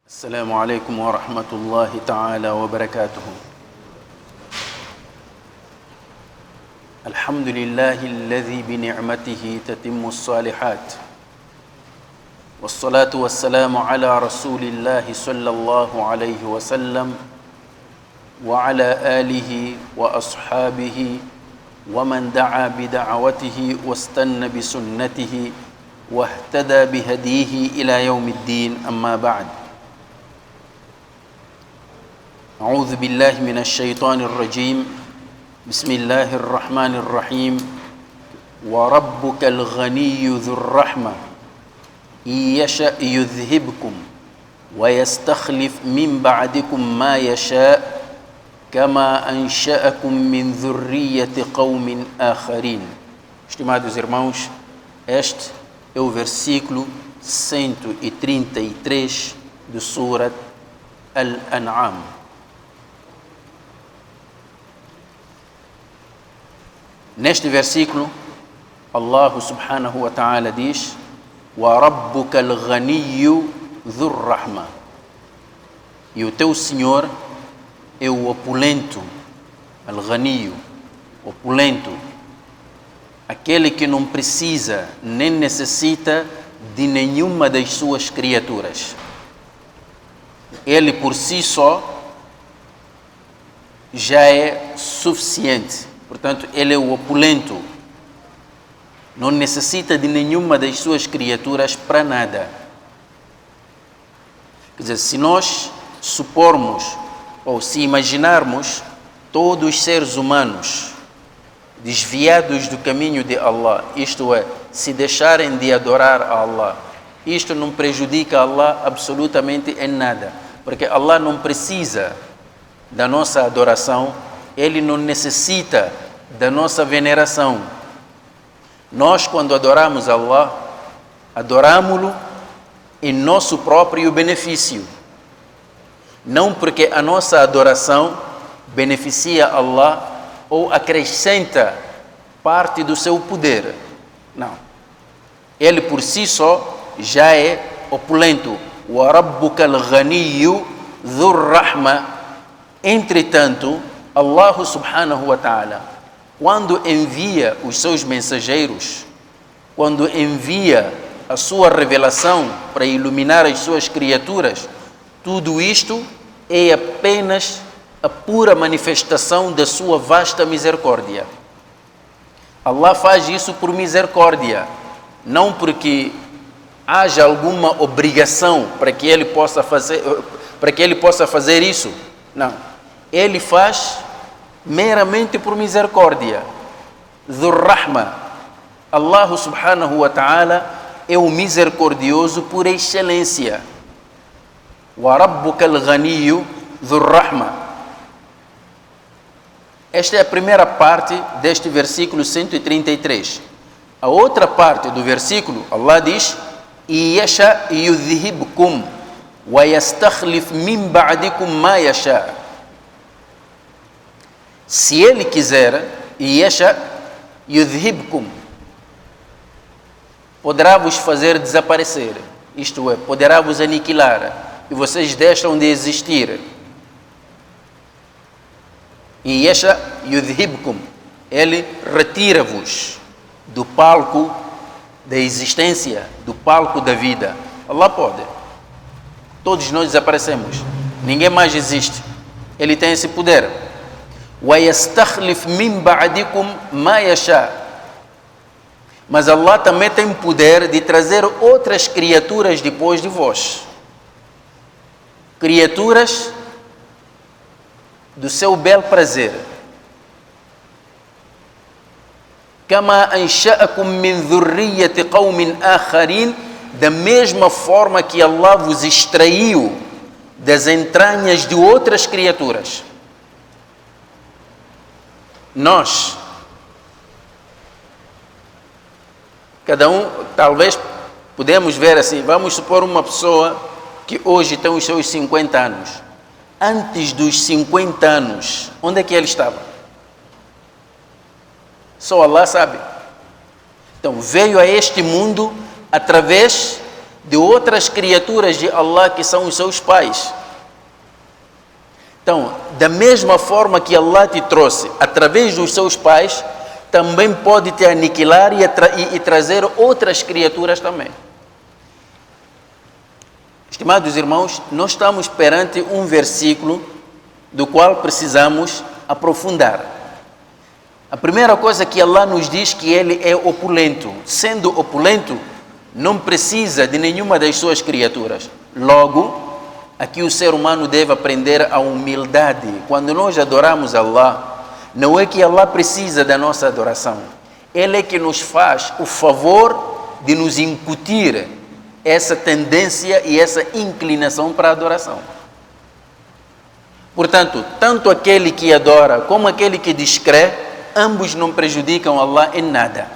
السلام عليكم ورحمة الله تعالى وبركاته. الحمد لله الذي بنعمته تتم الصالحات، والصلاة والسلام على رسول الله صلى الله عليه وسلم وعلى آله وأصحابه ومن دعا بدعوته واستنى بسنته واهتدى بهديه إلى يوم الدين. أما بعد، أعوذ بالله من الشيطان الرجيم. بسم الله الرحمن الرحيم. وربك الغني ذو الرحمة إن يشأ يذهبكم ويستخلف من بعدكم ما يشاء كما أنشأكم من ذرية قوم آخرين. Estimados irmãos, este é o versículo 133 do Surat Al-An'am. Neste versículo, Allah subhanahu wa ta'ala diz: وَرَبُّكَ الْغَنِيُّ ذُو الرَّحْمَةِ. E o teu Senhor é o opulento, al-ghaniyu, opulento, aquele que não precisa nem necessita de nenhuma das suas criaturas. Ele por si só já é suficiente. Portanto, ele é o opulento, não necessita de nenhuma das suas criaturas para nada. Quer dizer, se nós supormos ou se imaginarmos todos os seres humanos desviados do caminho de Allah, isto é, se deixarem de adorar a Allah, isto não prejudica Allah absolutamente em nada, porque Allah não precisa da nossa adoração, Ele não necessita da nossa veneração. Nós, quando adoramos Allah, adoramo-lo em nosso próprio benefício, não porque a nossa adoração beneficia Allah ou acrescenta parte do seu poder. Não. Ele por si só já é opulento. وَرَبُّكَ الْغَنِيُّ ذُو الرَّحْمَةِ. Entretanto, Allah subhanahu wa ta'ala, quando envia os seus mensageiros, quando envia a sua revelação para iluminar as suas criaturas, tudo isto é apenas a pura manifestação da sua vasta misericórdia. Allah faz isso por misericórdia, não porque haja alguma obrigação para que ele possa fazer isso. Não. Ele faz meramente por misericórdia. Dhur Rahma. Allah subhanahu wa ta'ala é o misericordioso por excelência. Wa rabbuka al-ghaniyyu dhur rahma. Esta é a primeira parte deste versículo 133. A outra parte do versículo, Allah diz: Yasha yudhibkum wa yastakhlif min ba'dikum ma yasha. Se ele quiser, Yasha yudhibkum, poderá vos fazer desaparecer, isto é, poderá vos aniquilar, e vocês deixam de existir. Yasha yudhibkum, ele retira-vos do palco da existência, do palco da vida. Allah pode. Todos nós desaparecemos, ninguém mais existe. Ele tem esse poder. وَيَسْتَخْلِفْ مِنْ بَعْدِكُمْ مَا يَشَاءُ. Mas Allah também tem poder de trazer outras criaturas depois de vós. Criaturas do seu bel prazer. كَمَا أَنْشَأَكُمْ مِنْ ذُرِّيَّةِ قَوْمٍ آخَرِينَ. Da mesma forma que Allah vos extraiu das entranhas de outras criaturas. Nós, cada um, talvez podemos ver assim, vamos supor uma pessoa que hoje tem os seus 50 anos. Antes dos 50 anos, onde é que ele estava? Só Allah sabe. Então veio a este mundo através de outras criaturas de Allah que são os seus pais. Então, da mesma forma que Allah te trouxe através dos seus pais, também pode te aniquilar e trazer outras criaturas também. Estimados irmãos, nós estamos perante um versículo do qual precisamos aprofundar. A primeira coisa que Allah nos diz que Ele é opulento. Sendo opulento, não precisa de nenhuma das suas criaturas. Logo, aqui o ser humano deve aprender a humildade. Quando nós adoramos Allah, não é que Allah precisa da nossa adoração. Ele é que nos faz o favor de nos incutir essa tendência e essa inclinação para a adoração. Portanto, tanto aquele que adora como aquele que descrê, ambos não prejudicam Allah em nada.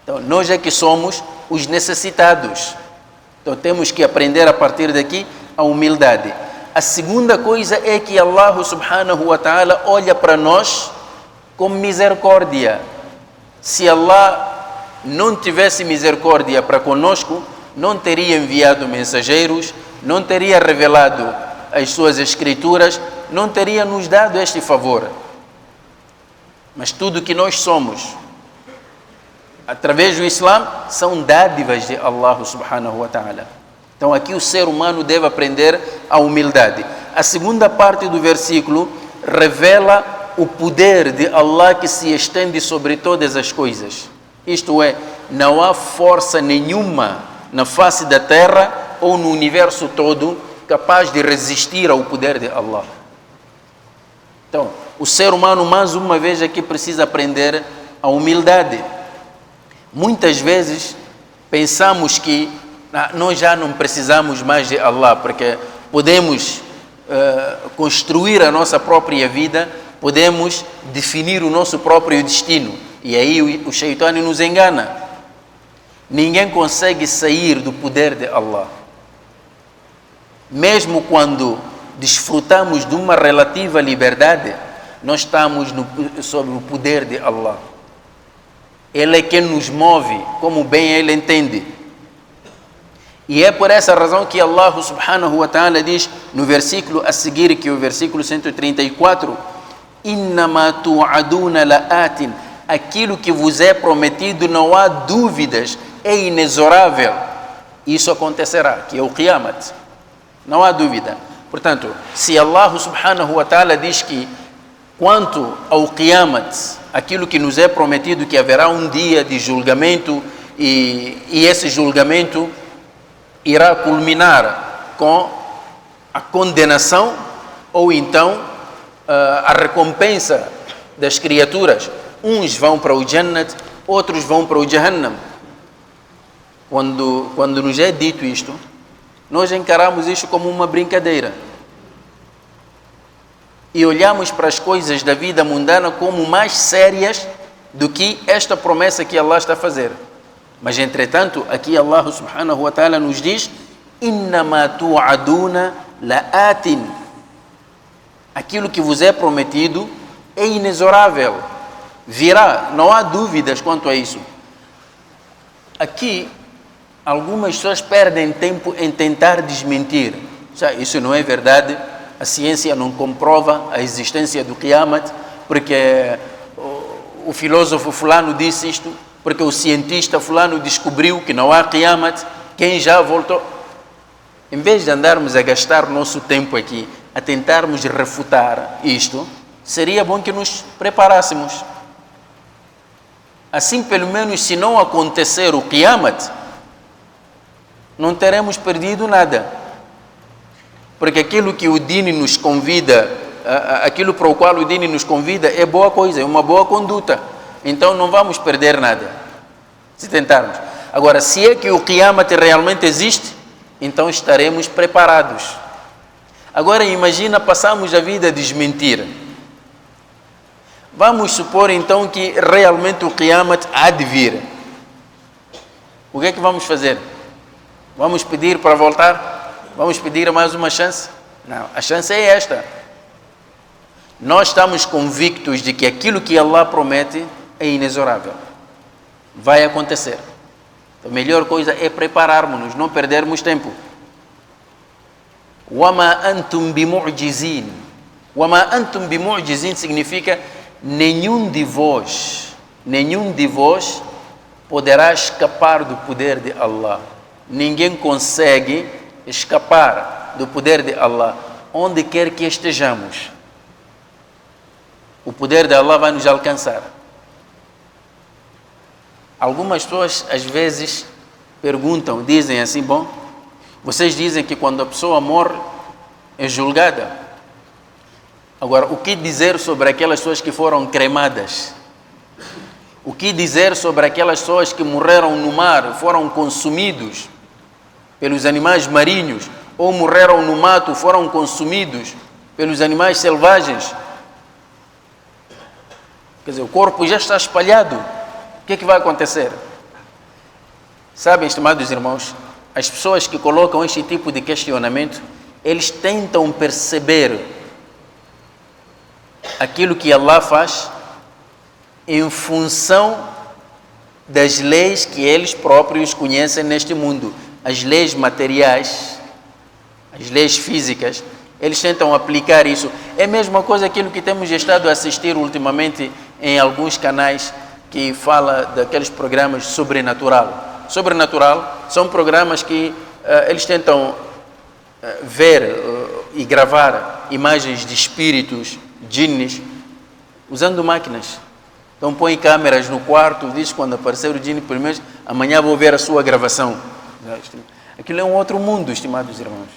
Então, nós é que somos os necessitados. Então, temos que aprender a partir daqui a humildade. A segunda coisa é que Allah subhanahu wa ta'ala olha para nós com misericórdia. Se Allah não tivesse misericórdia para conosco, não teria enviado mensageiros, não teria revelado as suas escrituras, não teria nos dado este favor. Mas tudo que nós somos, através do Islã, são dádivas de Allah subhanahu wa ta'ala. Então aqui o ser humano deve aprender a humildade. A segunda parte do versículo revela o poder de Allah que se estende sobre todas as coisas. Isto é, não há força nenhuma na face da terra ou no universo todo capaz de resistir ao poder de Allah. Então, o ser humano, mais uma vez, aqui precisa aprender a humildade. Muitas vezes pensamos que nós já não precisamos mais de Allah, porque podemos construir a nossa própria vida, podemos definir o nosso próprio destino. E aí o Shaitan nos engana. Ninguém consegue sair do poder de Allah. Mesmo quando desfrutamos de uma relativa liberdade, nós estamos sob o poder de Allah. Ele é quem nos move, como bem Ele entende. E é por essa razão que Allah subhanahu wa ta'ala diz no versículo a seguir, que é o versículo 134, Innama tu'aduna la'atin, aquilo que vos é prometido não há dúvidas, é inexorável. Isso acontecerá, que é o Qiyamat. Não há dúvida. Portanto, se Allah subhanahu wa ta'ala diz que quanto ao Qiyamat, aquilo que nos é prometido, que haverá um dia de julgamento e esse julgamento irá culminar com a condenação ou então a recompensa das criaturas. Uns vão para o Jannat, outros vão para o Jahannam. Quando nos é dito isto, nós encaramos isto como uma brincadeira. E olhamos para as coisas da vida mundana como mais sérias do que esta promessa que Allah está a fazer. Mas, entretanto, aqui Allah subhanahu wa ta'ala nos diz Innama tu'aduna la'atin. Aquilo que vos é prometido é inexorável. Virá, não há dúvidas quanto a isso. Aqui, algumas pessoas perdem tempo em tentar desmentir. Isso não é verdade. A ciência não comprova a existência do Qiyamat, porque o filósofo fulano disse isto, porque o cientista fulano descobriu que não há Qiyamat, quem já voltou. Em vez de andarmos a gastar nosso tempo aqui, a tentarmos refutar isto, seria bom que nos preparássemos. Assim, pelo menos, se não acontecer o Qiyamat, não teremos perdido nada. Porque aquilo que o Dini nos convida, aquilo para o qual o Dini nos convida é boa coisa, é uma boa conduta. Então não vamos perder nada, se tentarmos. Agora, se é que o Qiyamat realmente existe, então estaremos preparados. Agora imagina, passamos a vida a desmentir. Vamos supor então que realmente o Qiyamat há de vir. O que é que vamos fazer? Vamos pedir para voltar? Vamos pedir mais uma chance? Não, a chance é esta. Nós estamos convictos de que aquilo que Allah promete é inexorável. Vai acontecer. A melhor coisa é prepararmos-nos, não perdermos tempo. وَمَا أَنْتُمْ بِمُعْجِزِينَ. وَمَا أَنْتُمْ بِمُعْجِزِينَ significa nenhum de vós poderá escapar do poder de Allah. Ninguém consegue escapar do poder de Allah, onde quer que estejamos. O poder de Allah vai nos alcançar. Algumas pessoas às vezes perguntam, dizem assim, bom, vocês dizem que quando a pessoa morre é julgada. Agora, o que dizer sobre aquelas pessoas que foram cremadas? O que dizer sobre aquelas pessoas que morreram no mar, foram consumidos pelos animais marinhos, ou morreram no mato, foram consumidos pelos animais selvagens? Quer dizer, o corpo já está espalhado. O que é que vai acontecer? Sabem, estimados irmãos, as pessoas que colocam este tipo de questionamento, eles tentam perceber aquilo que Allah faz em função das leis que eles próprios conhecem neste mundo. As leis materiais, as leis físicas, eles tentam aplicar isso. É a mesma coisa aquilo que temos estado a assistir ultimamente em alguns canais que fala daqueles programas sobrenatural. Sobrenatural são programas que eles tentam ver e gravar imagens de espíritos, jinnis, usando máquinas. Então põe câmeras no quarto, diz quando aparecer o jinni primeiro, amanhã vou ver a sua gravação. Aquilo é um outro mundo, estimados irmãos.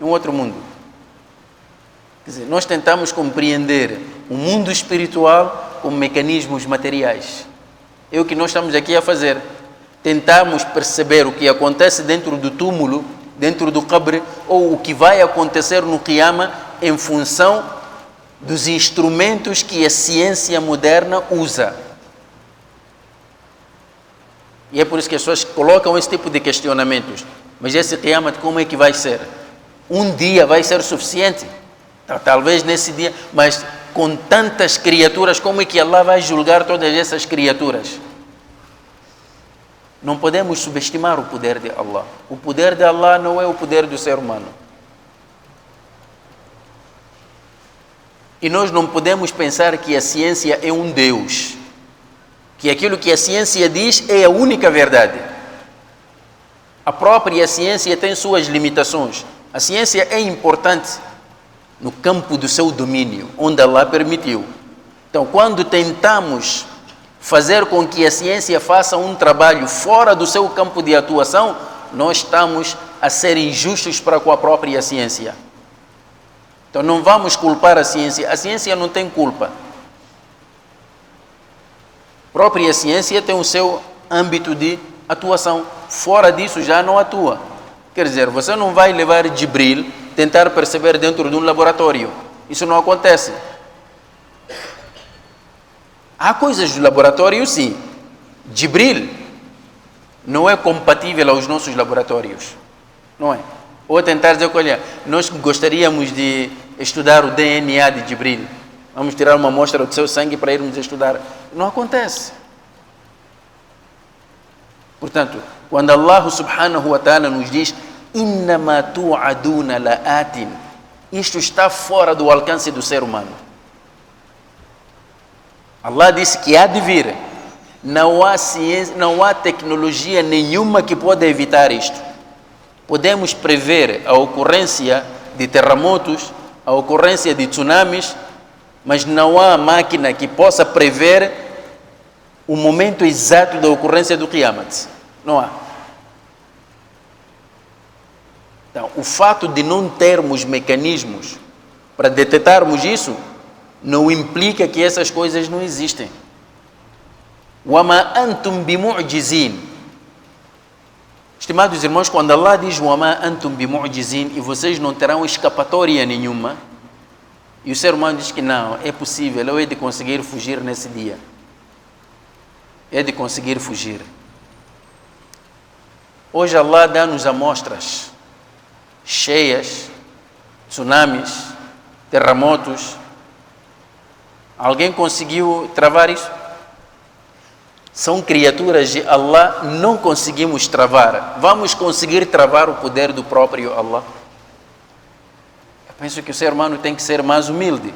É um outro mundo. Quer dizer, nós tentamos compreender o mundo espiritual com mecanismos materiais. É o que nós estamos aqui a fazer. Tentamos perceber o que acontece dentro do túmulo, dentro do qabr, ou o que vai acontecer no Qiyama em função dos instrumentos que a ciência moderna usa. E é por isso que as pessoas colocam esse tipo de questionamentos. Mas esse Qiyama, como é que vai ser? Um dia vai ser suficiente? Talvez nesse dia, mas com tantas criaturas, como é que Allah vai julgar todas essas criaturas? Não podemos subestimar o poder de Allah. O poder de Allah não é o poder do ser humano. E nós não podemos pensar que a ciência é um Deus, que aquilo que a ciência diz é a única verdade. A própria ciência tem suas limitações. A ciência é importante no campo do seu domínio, onde Allah permitiu. Então, quando tentamos fazer com que a ciência faça um trabalho fora do seu campo de atuação, nós estamos a ser injustos para com a própria ciência. Então não vamos culpar a ciência não tem culpa. A própria ciência tem o seu âmbito de atuação, fora disso já não atua. Quer dizer, você não vai levar Jibril tentar perceber dentro de um laboratório, isso não acontece. Há coisas do laboratório, sim. Jibril não é compatível aos nossos laboratórios. Não é? Ou tentar dizer, olha, nós gostaríamos de estudar o DNA de Jibril. Vamos tirar uma amostra do seu sangue para irmos estudar. Não acontece. Portanto, quando Allah subhanahu wa ta'ala nos diz "Innama tu'aduna la'atin", isto está fora do alcance do ser humano. Allah disse que há de vir. Não há ciência, não há tecnologia nenhuma que pode evitar isto. Podemos prever a ocorrência de terremotos, a ocorrência de tsunamis, mas não há máquina que possa prever o momento exato da ocorrência do Qiyamat. Não há. Então, o fato de não termos mecanismos para detectarmos isso não implica que essas coisas não existem. وَمَا أَنْتُمْ بِمُعْجِزِينَ. Estimados irmãos, quando Allah diz وَمَا أَنْتُمْ بِمُعْجِزِينَ e vocês não terão escapatória nenhuma, e o ser humano diz que não, é possível, eu hei de conseguir fugir nesse dia. É de conseguir fugir. Hoje Allah dá-nos amostras cheias, tsunamis, terremotos. Alguém conseguiu travar isso? são criaturas de Allah, não conseguimos travar. Vamos conseguir travar o poder do próprio Allah? Eu penso que o ser humano tem que ser mais humilde.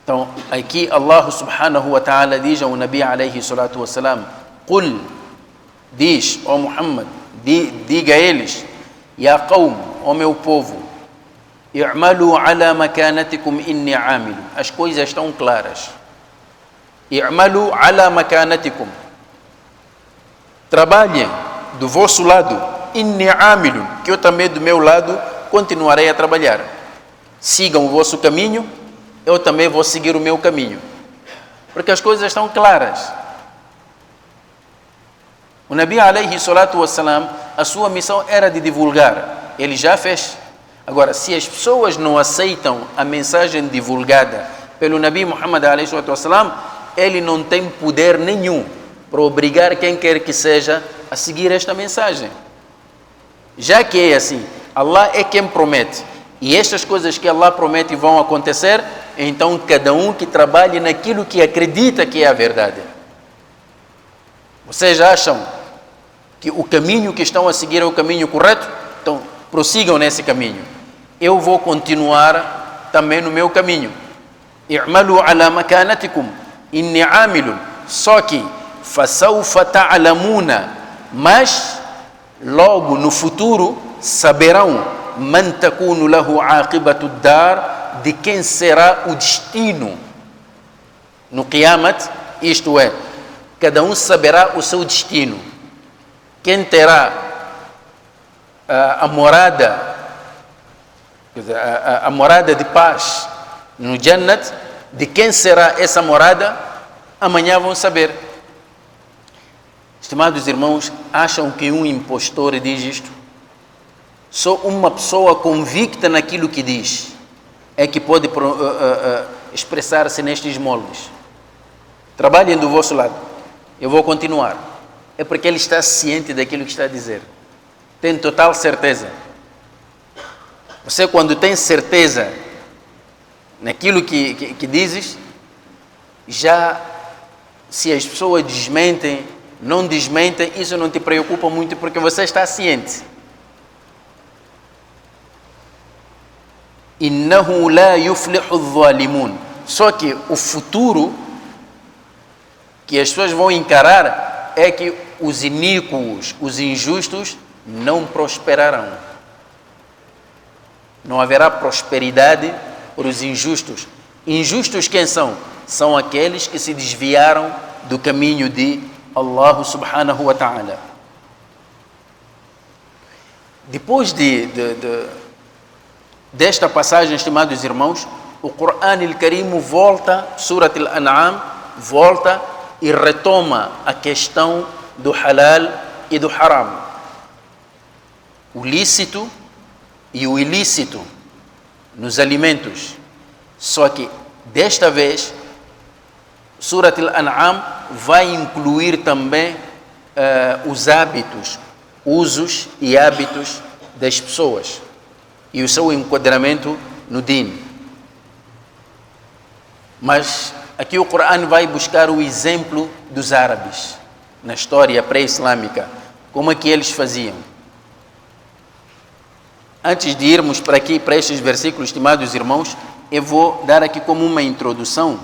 Então, aqui Allah subhanahu wa ta'ala diz ao Nabi alayhi salatu wassalam: Qul, diz, ó Muhammad, diga a eles: Ya qawm, ó meu povo, i'malu ala makanatikum inni amilu. As coisas estão claras. I'malu ala makanatikum. Trabalhem do vosso lado. Inni amilu, que eu também do meu lado continuarei a trabalhar. Sigam o vosso caminho, eu também vou seguir o meu caminho. Porque as coisas estão claras. O Nabi alayhi salatu wassalam, a sua missão era de divulgar. Ele já fez. Agora, se as pessoas não aceitam a mensagem divulgada pelo Nabi Muhammad alayhi salatu wassalam, ele não tem poder nenhum para obrigar quem quer que seja a seguir esta mensagem. Já que é assim, Allah é quem promete. E estas coisas que Allah promete vão acontecer, então cada um que trabalhe naquilo que acredita que é a verdade. Vocês acham que o caminho que estão a seguir é o caminho correto? Então, prossigam nesse caminho. Eu vou continuar também no meu caminho. I'malu ala makanatikum inni amilun. Só que fasawfa ta'lamuna, mas logo no futuro saberão man takunu lahu aqibatu dar, de quem será o destino no Qiyamat. Isto é, cada um saberá o seu destino. Quem terá a morada, a morada de paz no Jannat, de quem será essa morada, amanhã vão saber. Estimados irmãos, acham que um impostor diz isto? Só uma pessoa convicta naquilo que diz é que pode expressar-se nestes moldes. Trabalhem do vosso lado, eu vou continuar. É porque ele está ciente daquilo que está a dizer. Tem total certeza. Você, quando tem certeza naquilo que dizes, já se as pessoas desmentem, não desmentem, isso não te preocupa muito, porque você está ciente. Innahu la yuflihu adh-dhalimun. Só que o futuro que as pessoas vão encarar é que os iníquos, os injustos, não prosperarão. Não haverá prosperidade para os injustos. Injustos quem são? São aqueles que se desviaram do caminho de Allah subhanahu wa ta'ala. Depois desta passagem, estimados irmãos, o Qur'an al-Karim volta, Surat al-An'am, volta e retoma a questão do halal e do haram. O lícito e o ilícito nos alimentos. Só que, desta vez, Surat al-An'am vai incluir também os hábitos, usos e hábitos das pessoas e o seu enquadramento no Din. Mas aqui o Qur'an vai buscar o exemplo dos árabes na história pré-islâmica, como é que eles faziam. Antes de irmos para aqui, para estes versículos, estimados irmãos, eu vou dar aqui como uma introdução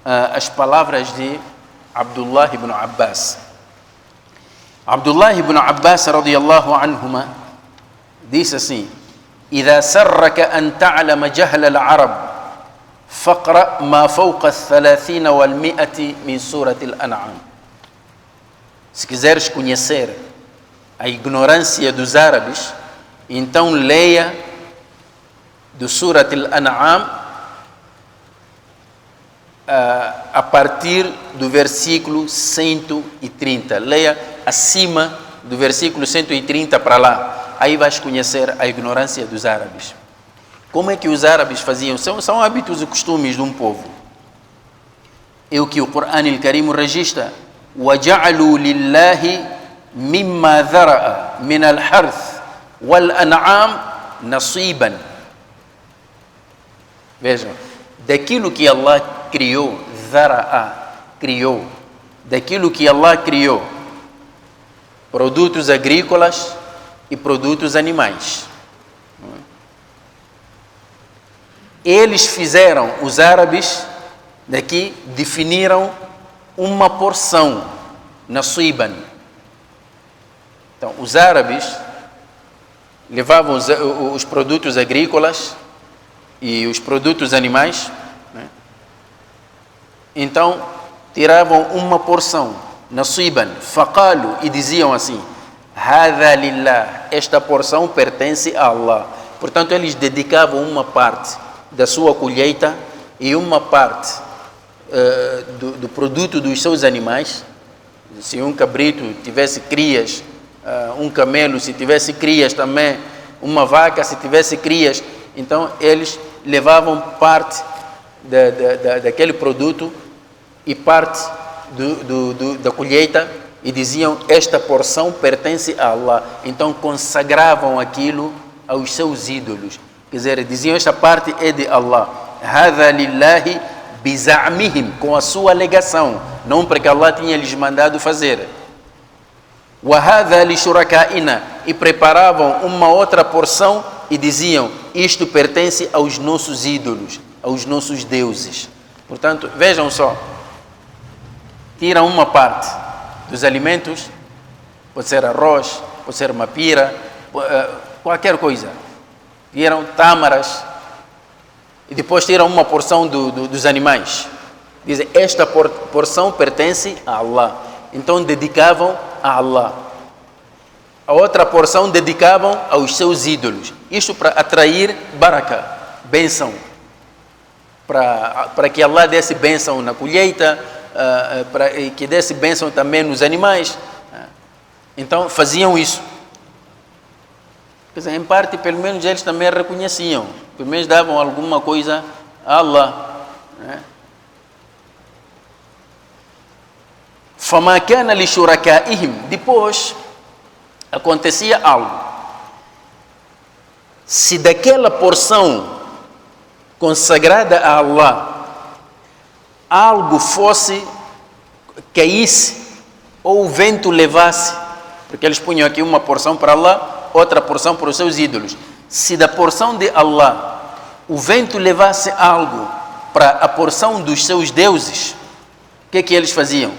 as palavras de Abdullah ibn Abbas. Abdullah ibn Abbas radiyallahu anhuma disse assim: إذا سرك أن تعلم جهل العرب فاقرأ ما فوق 30 و100 من سورة الأنعام. Se quiseres conhecer a ignorância dos árabes, então leia do Surat al-An'am a partir do versículo 130. Leia acima do versículo 130 para lá. Aí vais conhecer a ignorância dos árabes. Como é que os árabes faziam? São hábitos e costumes de um povo. É o que o Qur'an al-Karim registra. وَجَعَلُوا لِلَّهِ مِمَّا ذَرَأَ مِنَ الْحَرْثِ وَالْأَنْعَامِ نَصِيبًا. Vejam, daquilo que Allah criou, ذَرَأَ, criou, daquilo que Allah criou, produtos agrícolas e produtos animais. Eles fizeram, os árabes daqui definiram uma porção, nasiban. Então, os árabes levavam os produtos agrícolas e os produtos animais, né? Então, tiravam uma porção, nasiban, faqalu, e diziam assim: hadha lillah, esta porção pertence a Allah. Portanto, eles dedicavam uma parte da sua colheita e uma parte do produto dos seus animais. Se um cabrito tivesse crias, um camelo se tivesse crias também, uma vaca se tivesse crias, então eles levavam parte daquele produto e parte da colheita e diziam: esta porção pertence a Allah. Então consagravam aquilo aos seus ídolos. Quer dizer, diziam: esta parte é de Allah. Hadha lillahi biza'mihim, com a sua alegação, não porque Allah tinha lhes mandado fazer. Wa hadha li shurakaina, e preparavam uma outra porção e diziam: isto pertence aos nossos ídolos, aos nossos deuses. Portanto, vejam só, tiram uma parte dos alimentos, pode ser arroz, pode ser mapira, qualquer coisa. Tiram tâmaras e depois tiram uma porção dos animais. Dizem: esta porção pertence a Allah. Então dedicavam a Allah. A outra porção dedicavam aos seus ídolos. Isto para atrair baraka, bênção. Para que Allah desse bênção na colheita, para que desse bênção também nos animais. Então faziam isso. Quer dizer, em parte, pelo menos eles também reconheciam, pelo menos davam alguma coisa a Allah. فَمَا كَانَ لِشُرَكَائِهِمْ, depois acontecia algo. Se daquela porção consagrada a Allah algo caísse, ou o vento levasse, porque eles punham aqui uma porção para Allah, outra porção para os seus ídolos. Se da porção de Allah o vento levasse algo para a porção dos seus deuses, o que eles faziam?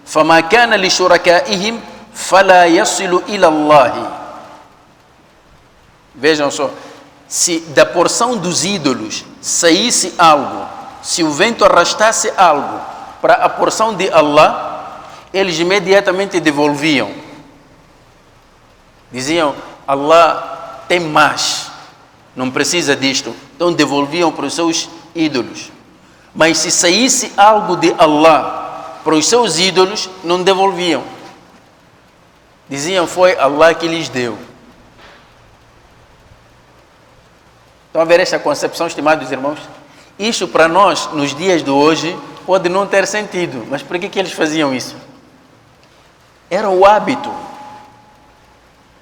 فَمَا كَانَ لِشُرَكَائِهِمْ فَلَا يَصِلُ إِلَى اللَّهِ. Vejam só, se da porção dos ídolos saísse algo, se o vento arrastasse algo para a porção de Allah, eles imediatamente devolviam. Diziam: Allah tem mais, não precisa disto. Então devolviam para os seus ídolos. Mas se saísse algo de Allah para os seus ídolos, não devolviam. Diziam: foi Allah que lhes deu. Estão a ver esta concepção, estimados irmãos? Isto para nós, nos dias de hoje, pode não ter sentido. Mas por que eles faziam isso? Era o hábito,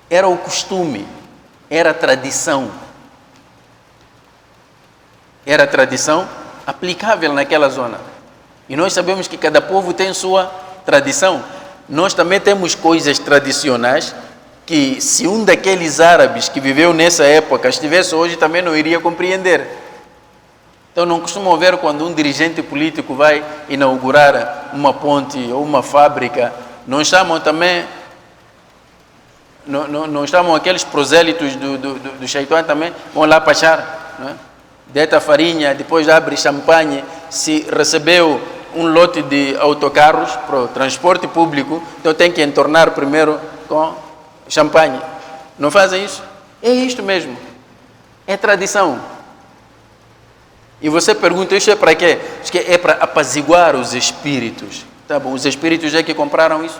era o costume, era a tradição. Era a tradição aplicável naquela zona. E nós sabemos que cada povo tem sua tradição. Nós também temos coisas tradicionais que, se um daqueles árabes que viveu nessa época estivesse hoje, também não iria compreender. Então não costumam ver quando um dirigente político vai inaugurar uma ponte ou uma fábrica, não chamam também, não chamam aqueles prosélitos do Shaitan também, vão lá pachar, não é? Deita farinha, depois abre champanhe. Se recebeu um lote de autocarros para o transporte público, então tem que entornar primeiro com champanhe. Não fazem isso? É isto mesmo. É tradição. E você pergunta: isso é para quê? Diz que é para apaziguar os espíritos. Tá bom, os espíritos é que compraram isso?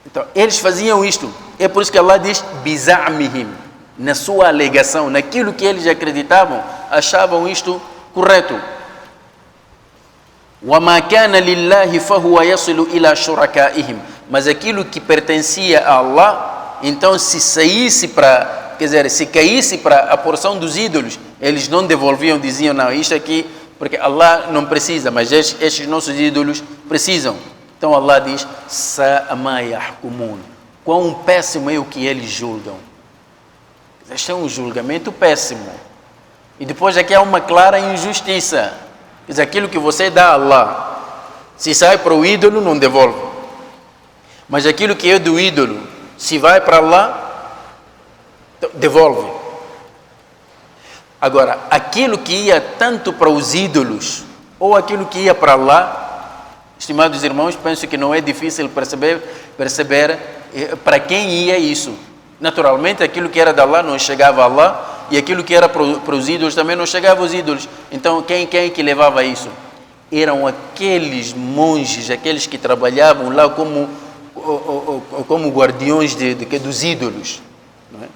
Então, eles faziam isto. É por isso que Allah diz biza'mihim, na sua alegação, naquilo que eles acreditavam, achavam isto correto. وَمَا كَانَ لِلَّهِ فَهُوَ يَصِلُ إِلَى شُرَكَائِهِمْ. Mas aquilo que pertencia a Allah, então se saísse para, quer dizer, se caísse para a porção dos ídolos, eles não devolviam, diziam: não, isto aqui Porque Allah não precisa, mas estes nossos ídolos precisam. Então Allah diz, Sa'ama yahkumun. Quão péssimo é o que eles julgam. Este é um julgamento péssimo. E depois aqui há uma clara injustiça. Quer dizer, aquilo que você dá a Allah, se sai para o ídolo, não devolve. Mas aquilo que é do ídolo, se vai para Allah, devolve. Agora, aquilo que ia tanto para os ídolos, ou aquilo que ia para Allah, estimados irmãos, penso que não é difícil perceber para quem ia isso. Naturalmente, aquilo que era de Allah não chegava a Allah, e aquilo que era para os ídolos também não chegava aos ídolos. Então, quem que levava isso? Eram aqueles monges, aqueles que trabalhavam lá como guardiões dos ídolos. Não é?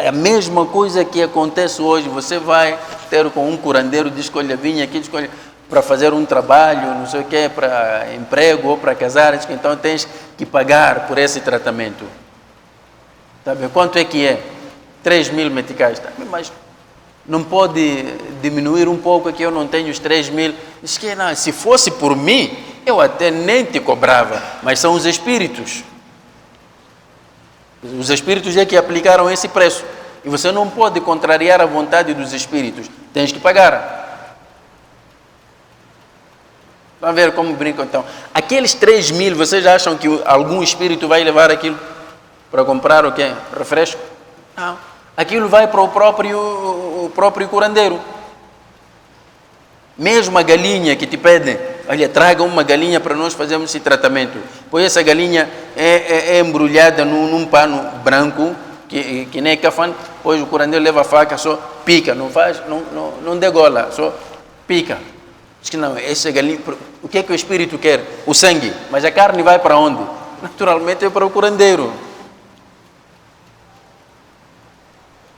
É a mesma coisa que acontece hoje. Você vai ter com um curandeiro, diz que olha, vinha aqui, diz que olha, para fazer um trabalho, não sei o que, para emprego ou para casar, diz que então tens que pagar por esse tratamento. Tá bem? Quanto é que é? 3.000 meticais. Tá bem, mas não pode diminuir um pouco que eu não tenho os 3.000. Diz que não, se fosse por mim, eu até nem te cobrava, mas são os espíritos. Os espíritos é que aplicaram esse preço. E você não pode contrariar a vontade dos espíritos. Tens que pagar. Vamos ver como brincam então. Aqueles 3.000, vocês acham que algum espírito vai levar aquilo para comprar o quê? Refresco? Não. Aquilo vai para o próprio curandeiro. Mesmo a galinha que te pedem, olha, traga uma galinha para nós fazermos esse tratamento. Pois essa galinha é embrulhada num pano branco, que nem cafã, pois o curandeiro leva a faca, só pica, não degola, só pica. Diz que não, essa galinha, o que é que o espírito quer? O sangue. Mas a carne vai para onde? Naturalmente é para o curandeiro.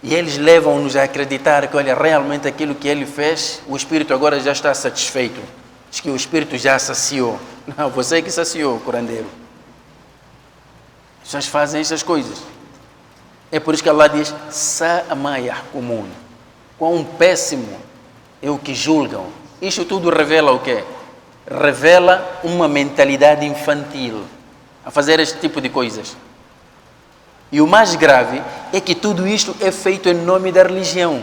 E eles levam-nos a acreditar que, olha, realmente aquilo que ele fez, o espírito agora já está satisfeito. Diz que o espírito já saciou. Não, você é que saciou, curandeiro. As pessoas fazem essas coisas. É por isso que Allah diz, Sa'ama yahkumun. Quão péssimo é o que julgam. Isto tudo revela o quê? Revela uma mentalidade infantil a fazer este tipo de coisas. E o mais grave é que tudo isto é feito em nome da religião.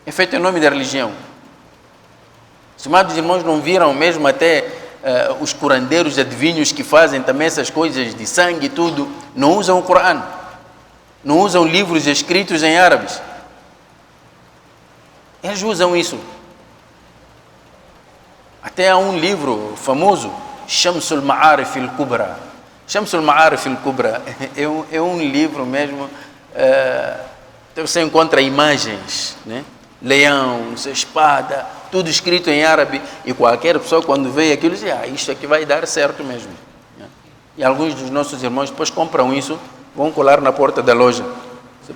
É feito em nome da religião. Os amados irmãos não viram mesmo até os curandeiros, adivinhos que fazem também essas coisas de sangue e tudo, não usam o Corão. Não usam livros escritos em árabes. Eles usam isso. Até há um livro famoso, Shamsul Ma'arif al-Kubra. Shamsul Ma'arif al-Kubra é um livro mesmo, você encontra imagens, né? Leão, espada, tudo escrito em árabe, e qualquer pessoa quando vê aquilo diz, isto aqui vai dar certo mesmo. E alguns dos nossos irmãos depois compram isso, vão colar na porta da loja,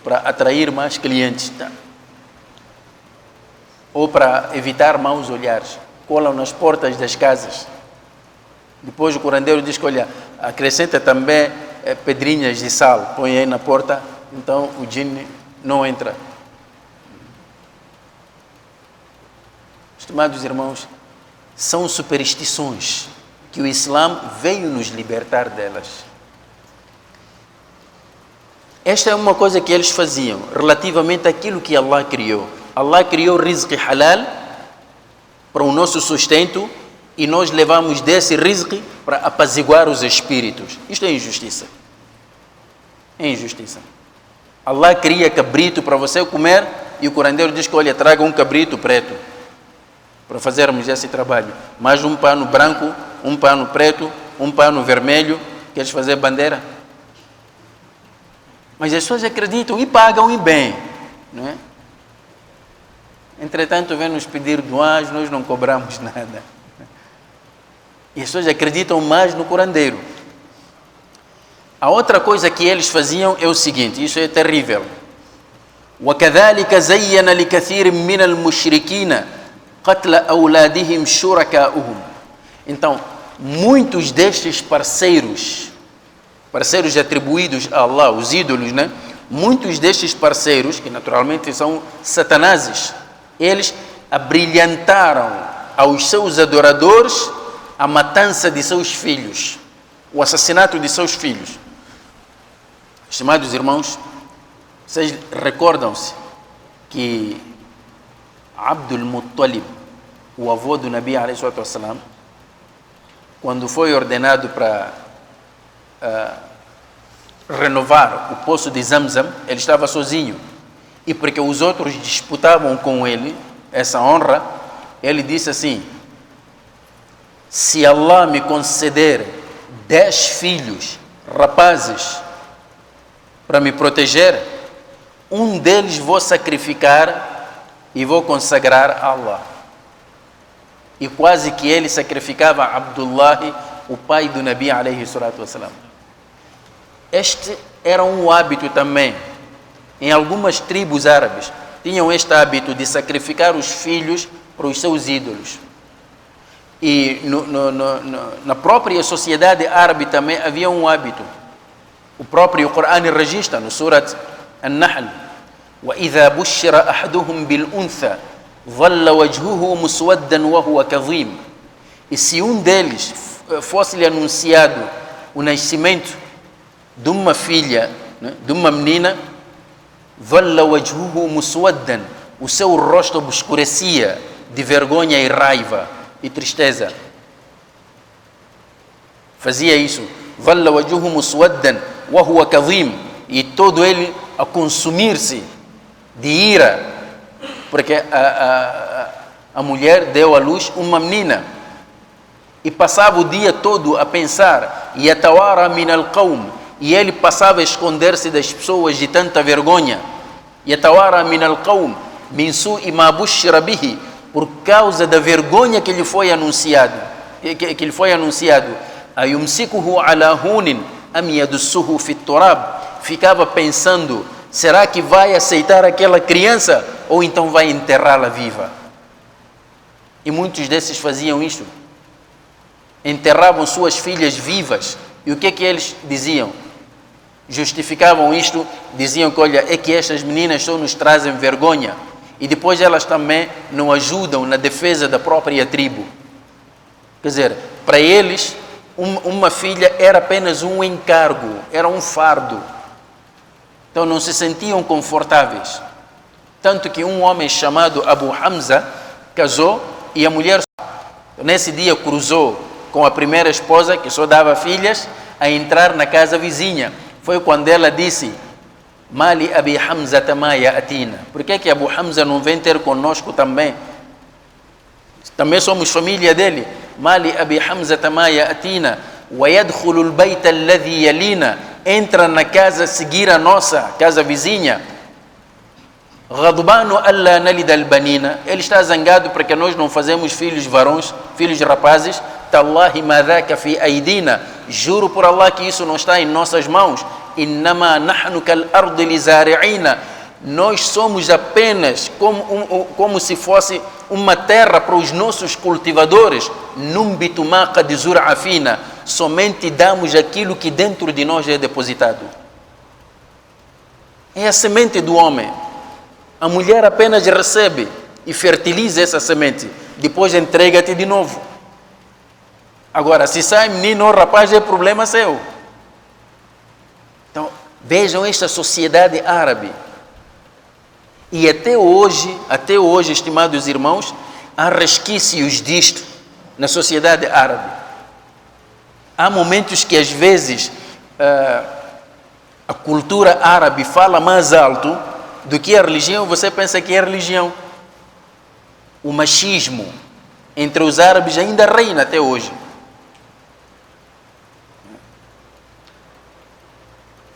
para atrair mais clientes, tá? Ou para evitar maus olhares, colam nas portas das casas. Depois o curandeiro diz que, olha, acrescenta também pedrinhas de sal, põe aí na porta, então o djinn não entra. Estimados irmãos, são superstições que o Islã veio nos libertar delas. Esta é uma coisa que eles faziam relativamente àquilo que Allah criou. Allah criou rizq halal para o nosso sustento e nós levamos desse rizq para apaziguar os espíritos. Isto é injustiça. É injustiça. Allah cria cabrito para você comer e o curandeiro diz que, olha, traga um cabrito preto para fazermos esse trabalho. Mais um pano branco, um pano preto, um pano vermelho. Queres fazer bandeira? Mas as pessoas acreditam e pagam e bem, não é? Entretanto, vem nos pedir doagens, nós não cobramos nada. E as pessoas acreditam mais no curandeiro. A outra coisa que eles faziam é o seguinte, isso é terrível. وَكَذَلِكَ زَيَّنَ لِكَثِيرٍ مِّنَ الْمُشْرِكِينَ قَتْلَ أَوْلَادِهِمْ شُرَكَاؤُهُمْ. Então, muitos destes parceiros atribuídos a Allah, os ídolos, né? muitos destes parceiros, que naturalmente são satanases, eles abrilhantaram aos seus adoradores a matança de seus filhos, o assassinato de seus filhos. Estimados irmãos, vocês recordam-se que Abdul Muttalib, o avô do Nabi alayhi salatu wassalam, quando foi ordenado para renovar o poço de Zamzam, ele estava sozinho. E porque os outros disputavam com ele essa honra, ele disse assim: se Allah me conceder 10 filhos rapazes para me proteger, um deles vou sacrificar e vou consagrar a Allah. E quase que ele sacrificava Abdullah, o pai do Nabi alayhi salatu wassalam. Este era um hábito também. Em algumas tribos árabes tinham este hábito de sacrificar os filhos para os seus ídolos. E na própria sociedade árabe também havia um hábito. O próprio Corão registra no Surat An-Nahl: وَإِذَا بُشِّرَ أَحَدُهُمْ بِالْأُنْثَى ظَلَّ وَجْهُهُ مُسْوَدًّا وَهُوَ كَظِيمٌ. E se um deles fosse-lhe anunciado o nascimento de uma filha, né, de uma menina, ظَلَّ وَجْهُهُ مُسْوَدًّا, o seu rosto obscurecia de vergonha e raiva e tristeza. Fazia isso. ظَلَّ وَجْهُهُ مُسْوَدًّا وَهُوَ كَظِيمٌ, e todo ele a consumir-se de ira, porque a mulher deu à luz uma menina e passava o dia todo a pensar, yatawara min al-qawm, e ele passava a esconder-se das pessoas de tanta vergonha, yatawara min al-qawm min su'i ma bushira bihi, por causa da vergonha que lhe foi anunciado, ayumsikuhu ala hunin am yadussuhu fi turab, ficava pensando: será que vai aceitar aquela criança ou então vai enterrá-la viva? E muitos desses faziam isto. Enterravam suas filhas vivas. E o que é que eles diziam? Justificavam isto, diziam que, olha, é que estas meninas só nos trazem vergonha. E depois elas também não ajudam na defesa da própria tribo. Quer dizer, para eles, uma filha era apenas um encargo, era um fardo. Então não se sentiam confortáveis. Tanto que um homem chamado Abu Hamza casou e a mulher nesse dia cruzou com a primeira esposa, que só dava filhas, a entrar na casa vizinha. Foi quando ela disse: Mali Abi Hamza tamaya atina. Por que Abu Hamza não vem ter conosco também? Também somos família dele. Mali Abi Hamza tamaya atina wa yadkhulu al-bayta alladhi yalina, entra na casa seguir a nossa casa vizinha. Ghadbanu alla nalida al-banina, ele está zangado porque nós não fazemos filhos varões, filhos rapazes. Tallahi ma dhaka fi aidina, juro por Allah que isso não está em nossas mãos. Innama nahnu kal ardi lizari'ina, nós somos apenas como se fosse uma terra para os nossos cultivadores. Numbitu ma qad zur'a fina, somente damos aquilo que dentro de nós é depositado. É a semente do homem. A mulher apenas recebe e fertiliza essa semente, depois entrega-te de novo. Agora, se sai menino ou rapaz, é problema seu. Então, vejam esta sociedade árabe. E até hoje, estimados irmãos, há resquícios disto na sociedade árabe. Há momentos que às vezes a cultura árabe fala mais alto do que a religião, você pensa que é religião. O machismo entre os árabes ainda reina até hoje.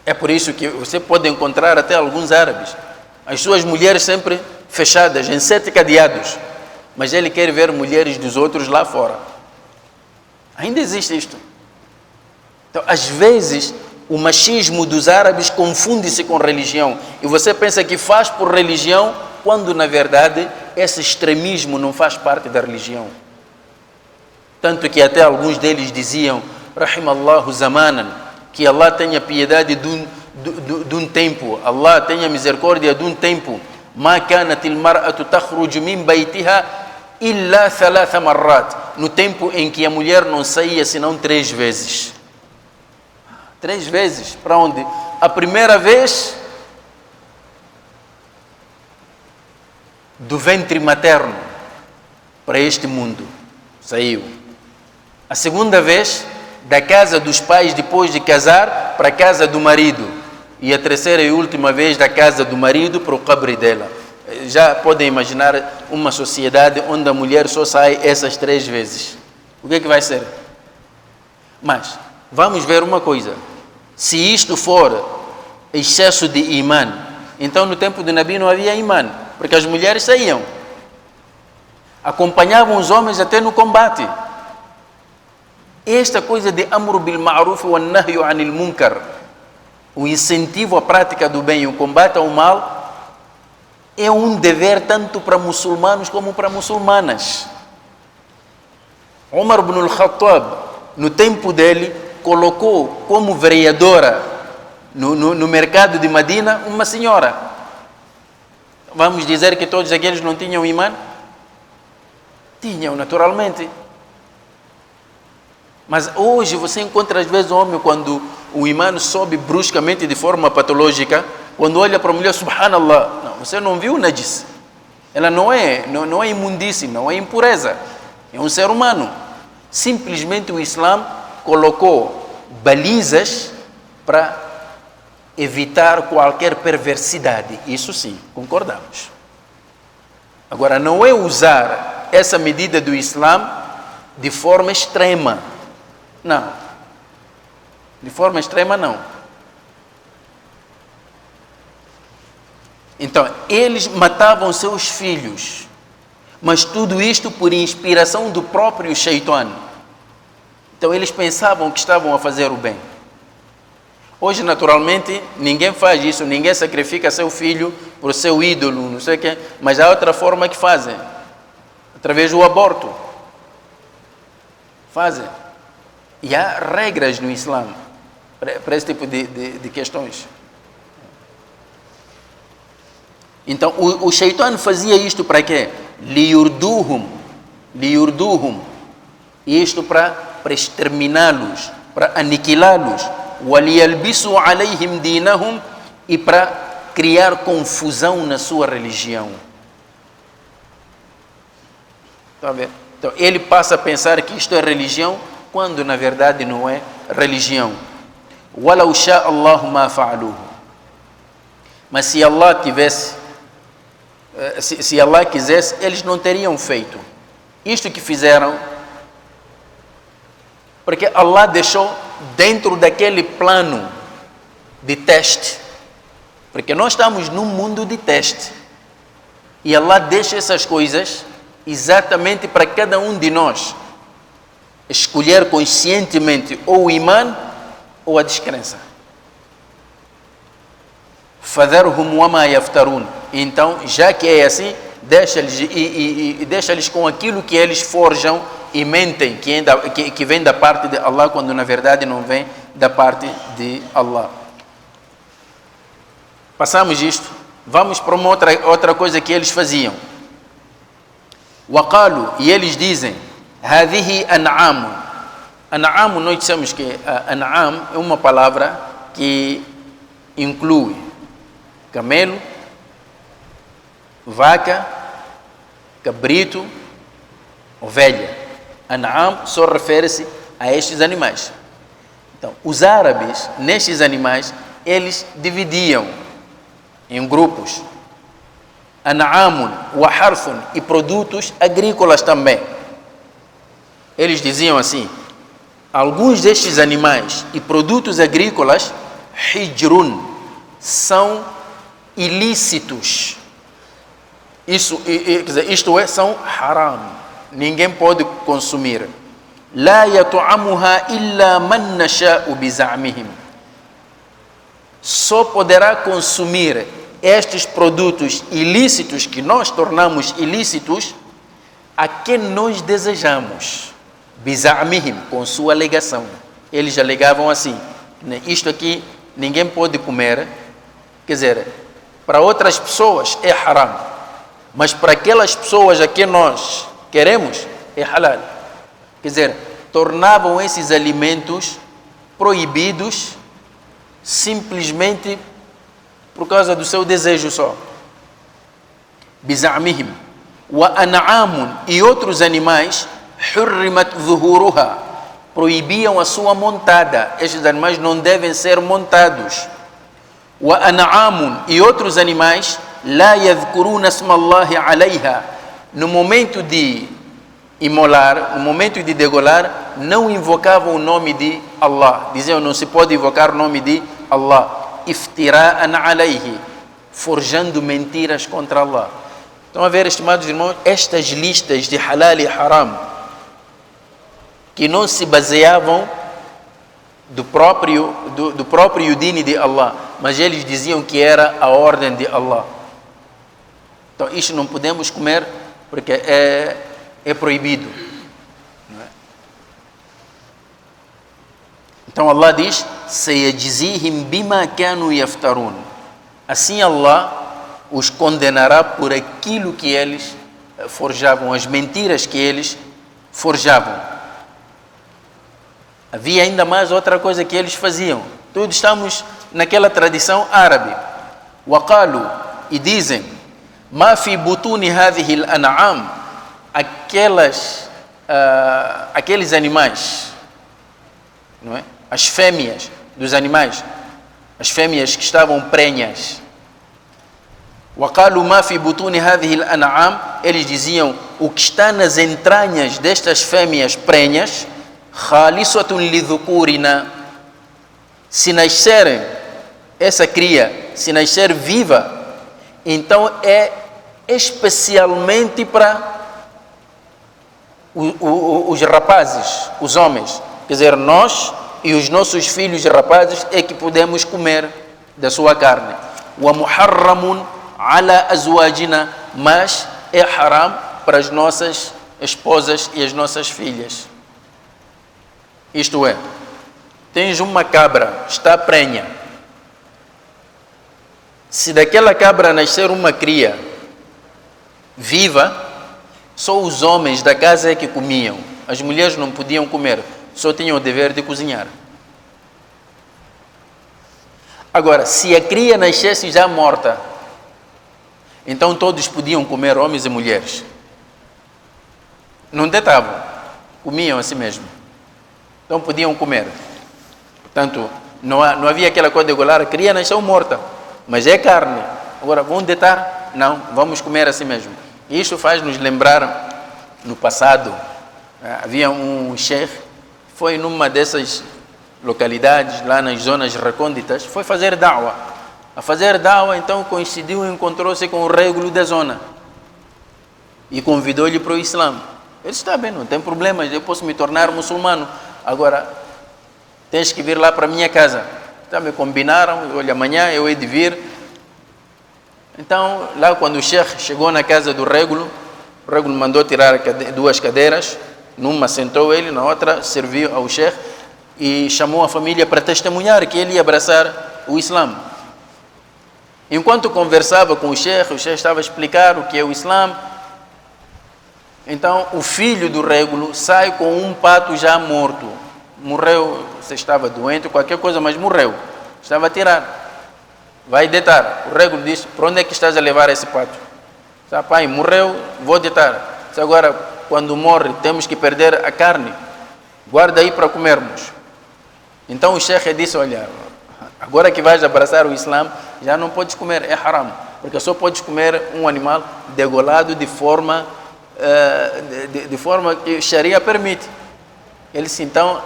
É por isso que você pode encontrar até alguns árabes, as suas mulheres sempre fechadas, em 7 cadeados, mas ele quer ver mulheres dos outros lá fora. Ainda existe isto. Então, às vezes, o machismo dos árabes confunde-se com religião. E você pensa que faz por religião, quando, na verdade, esse extremismo não faz parte da religião. Tanto que até alguns deles diziam: Rahimallahu zamanan, que Allah tenha piedade de um tempo, Allah tenha misericórdia de um tempo, ما كانت المرأة تخرج من بيتها إلا 3 مرات, no tempo em que a mulher não saía senão 3 vezes. 3 vezes, para onde? A primeira vez do ventre materno para este mundo, saiu. A segunda vez da casa dos pais depois de casar para a casa do marido. E a terceira e última vez da casa do marido para o cabre dela. Já podem imaginar uma sociedade onde a mulher só sai essas 3 vezes. O que é que vai ser? Mas vamos ver uma coisa. Se isto for excesso de imã, então no tempo de Nabi não havia imã, porque as mulheres saíam, acompanhavam os homens até no combate. Esta coisa de amru bil ma'ruf wa nahyu anil munkar, o incentivo à prática do bem e o combate ao mal, é um dever tanto para muçulmanos como para muçulmanas. Umar ibn al-Khattab, no tempo dele, colocou como vereadora no mercado de Medina uma senhora. Vamos dizer que todos aqueles não tinham imã? Tinham, naturalmente. Mas hoje você encontra às vezes um homem, quando o imã sobe bruscamente de forma patológica, quando olha para a mulher, subhanallah, não, você não viu najis? Ela não é imundície, não é impureza, é um ser humano. Simplesmente o Islã colocou balizas para evitar qualquer perversidade. Isso sim, concordamos. Agora, não é usar essa medida do Islã de forma extrema. Não. De forma extrema, não. Então, eles matavam seus filhos, mas tudo isto por inspiração do próprio Shaitan. Então, eles pensavam que estavam a fazer o bem. Hoje, naturalmente, ninguém faz isso, ninguém sacrifica seu filho por seu ídolo, não sei o quê, mas há outra forma que fazem, através do aborto. Fazem. E há regras no Islã para esse tipo de questões. Então, o Shaitan fazia isto para quê? Liyurduhum. Isto para exterminá-los, para aniquilá-los. Waliyalbisu alayhim dinahum, e para criar confusão na sua religião. Está a ver? Então, ele passa a pensar que isto é religião, quando na verdade não é religião. Walau sha Allahu ma fa'aluhu. Mas se Allah tivesse, se Allah quisesse, eles não teriam feito isto que fizeram, porque Allah deixou dentro daquele plano de teste, porque nós estamos num mundo de teste, e Allah deixa essas coisas exatamente para cada um de nós escolher conscientemente ou o imã ou a descrença. Fadharhum wama yaftarun. Então, já que é assim, deixa-lhes com aquilo que eles forjam e mentem, que vem da parte de Allah, quando na verdade não vem da parte de Allah. Passamos isto, vamos para uma outra coisa que eles faziam. Waqalu, e eles dizem, hadhihi an'am. An'am, nós dissemos que an'am é uma palavra que inclui camelo, vaca, cabrito, ovelha. An'am só refere-se a estes animais. Então, os árabes, nestes animais, eles dividiam em grupos. An'amun wa harfun, e produtos agrícolas também. Eles diziam assim: alguns destes animais e produtos agrícolas, hijrun, são ilícitos. Isto é, são haram. Ninguém pode consumir. La yatu'amuha illa man nasha'u biza'mihim. Só poderá consumir estes produtos ilícitos, que nós tornamos ilícitos, a quem nós desejamos. Biza'mihim, com sua alegação. Eles alegavam assim: isto aqui ninguém pode comer, quer dizer, para outras pessoas é haram, mas para aquelas pessoas a quem nós queremos é halal. Quer dizer, tornavam esses alimentos proibidos simplesmente por causa do seu desejo só. Bizamihim wa an'amun, e outros animais, hurrimat zuhuruha, proibiam a sua montada. Estes animais não devem ser montados. Wa an'amun, e outros animais, la yadhkuruna smallahi alayha, no momento de imolar, no momento de degolar, não invocavam o nome de Allah. Diziam, não se pode invocar o nome de Allah. Iftira'an alayhi, forjando mentiras contra Allah. Estão a ver, estimados irmãos, estas listas de halal e haram, que não se baseavam do próprio dini de Allah, mas eles diziam que era a ordem de Allah. Então, isto não podemos comer porque é proibido. Não é? Então, Allah diz, sayajzihim bima kanu yaftarun. Assim, Allah os condenará por aquilo que eles forjavam, as mentiras que eles forjavam. Havia ainda mais outra coisa que eles faziam. Todos estamos naquela tradição árabe. Waqalu, e dizem, ma fi butuni hadhihi al-an'am, aqueles animais, não é? As fêmeas dos animais, as fêmeas que estavam prenhas. Waqalu ma fi butuni hadhihi al-an'am, eles diziam, o que está nas entranhas destas fêmeas prenhas, khalisatun lidhukurina, se nascerem, essa cria, se nascer viva, então é especialmente para os rapazes, os homens. Quer dizer, nós e os nossos filhos rapazes é que podemos comer da sua carne. Wa muharramun ala azwajina, mas é haram para as nossas esposas e as nossas filhas. Isto é, tens uma cabra, está prenha. Se daquela cabra nascer uma cria viva, só os homens da casa é que comiam. As mulheres não podiam comer, só tinham o dever de cozinhar. Agora, se a cria nascesse já morta, então todos podiam comer, homens e mulheres. Não tentavam, comiam assim mesmo. Então podiam comer. Portanto, não havia aquela coisa de golar, a cria nasceu morta, mas é carne. Agora, vão deitar? Não, vamos comer assim mesmo. E isso faz nos lembrar, no passado, havia um sheikh, foi numa dessas localidades, lá nas zonas recônditas, foi fazer da'wa. A fazer da'wa, então coincidiu e encontrou-se com o régulo da zona. E convidou-lhe para o Islã. Ele disse, está bem, não tem problemas, eu posso me tornar muçulmano. Agora, tens que vir lá para a minha casa. Então me combinaram, olha, amanhã eu hei de vir. Então, lá quando o sheikh chegou na casa do régulo, o régulo mandou tirar duas cadeiras, numa sentou ele, na outra serviu ao sheikh e chamou a família para testemunhar que ele ia abraçar o Islã. Enquanto conversava com o sheikh estava a explicar o que é o Islã. Então, o filho do régulo sai com um pato já morto. Morreu, você estava doente, qualquer coisa, mas morreu. Estava a tirar. Vai deitar. O régulo disse, para onde é que estás a levar esse pato? Disse, pai, morreu, vou deitar. Disse, agora, quando morre, temos que perder a carne. Guarda aí para comermos. Então, o sheikh disse, olha, agora que vais abraçar o Islã, já não podes comer, é haram. Porque só podes comer um animal degolado de forma que a Sharia permite. Ele disse, então,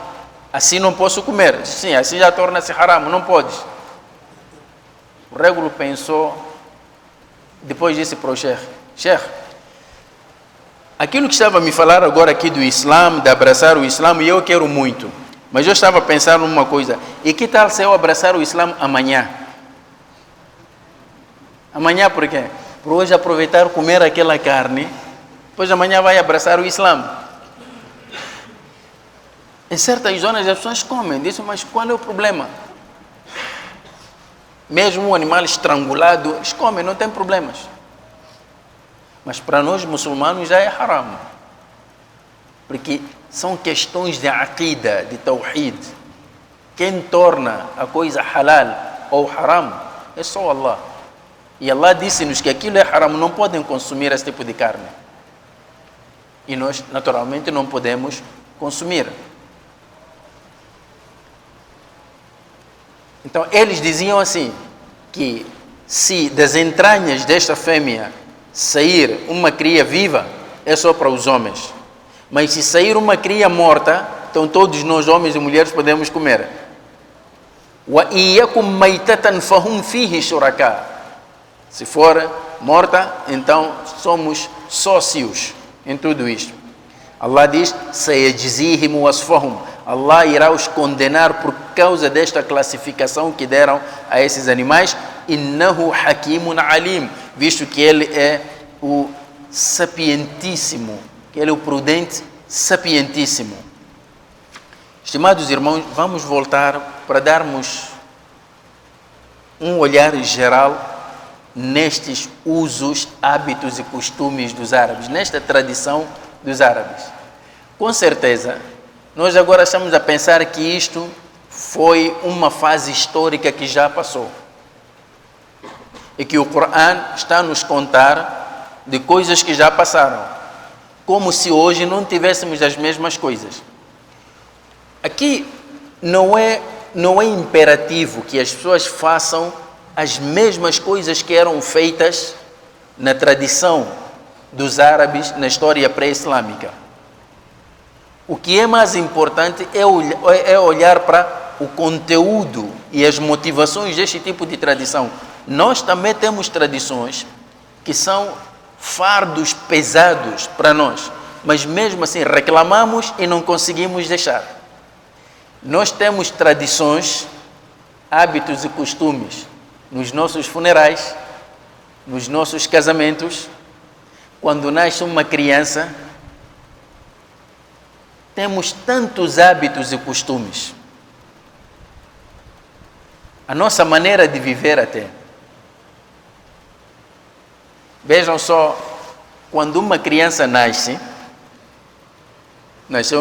assim não posso comer. Sim, assim já torna-se haram, não podes. O régulo pensou, depois disse para o sheikh, aquilo que estava a me falar agora aqui do Islã, de abraçar o Islã, e eu quero muito. Mas eu estava pensando numa coisa, e que tal se eu abraçar o Islã amanhã? Amanhã por quê? Por hoje aproveitar comer aquela carne, depois amanhã vai abraçar o Islã. Em certas zonas as pessoas comem, dizem, mas qual é o problema? Mesmo um animal estrangulado, eles comem, não tem problemas. Mas para nós muçulmanos já é haram. Porque são questões de aqida, de tawhid. Quem torna a coisa halal ou haram é só Allah. E Allah disse-nos que aquilo é haram, não podem consumir esse tipo de carne. E nós, naturalmente, não podemos consumir. Então, eles diziam assim, que se das entranhas desta fêmea sair uma cria viva, é só para os homens. Mas se sair uma cria morta, então todos nós, homens e mulheres, podemos comer. وَإِيَّكُمْ مَيْتَةً فَهُمْ فِيهِ شُرَكَاء. Se for morta, então somos sócios em tudo isto. Allah diz, سَيَجْزِيهِمْ وَصْفَهُمْ. Allah irá os condenar por causa desta classificação que deram a esses animais. إِنَّهُ حَكِيمٌ عَلِيمٌ. Visto que ele é o sapientíssimo, que ele é o prudente sapientíssimo. Estimados irmãos, vamos voltar para darmos um olhar geral nestes usos, hábitos e costumes dos árabes, nesta tradição dos árabes. Com certeza, nós agora estamos a pensar que isto foi uma fase histórica que já passou. E que o Corão está a nos contar de coisas que já passaram, como se hoje não tivéssemos as mesmas coisas. Aqui não é imperativo que as pessoas façam as mesmas coisas que eram feitas na tradição dos árabes na história pré-islâmica. O que é mais importante é olhar para o conteúdo e as motivações deste tipo de tradição. Nós também temos tradições que são fardos pesados para nós, mas mesmo assim reclamamos e não conseguimos deixar. Nós temos tradições, hábitos e costumes nos nossos funerais, nos nossos casamentos, quando nasce uma criança, temos tantos hábitos e costumes. A nossa maneira de viver até. Vejam só, quando uma criança nasceu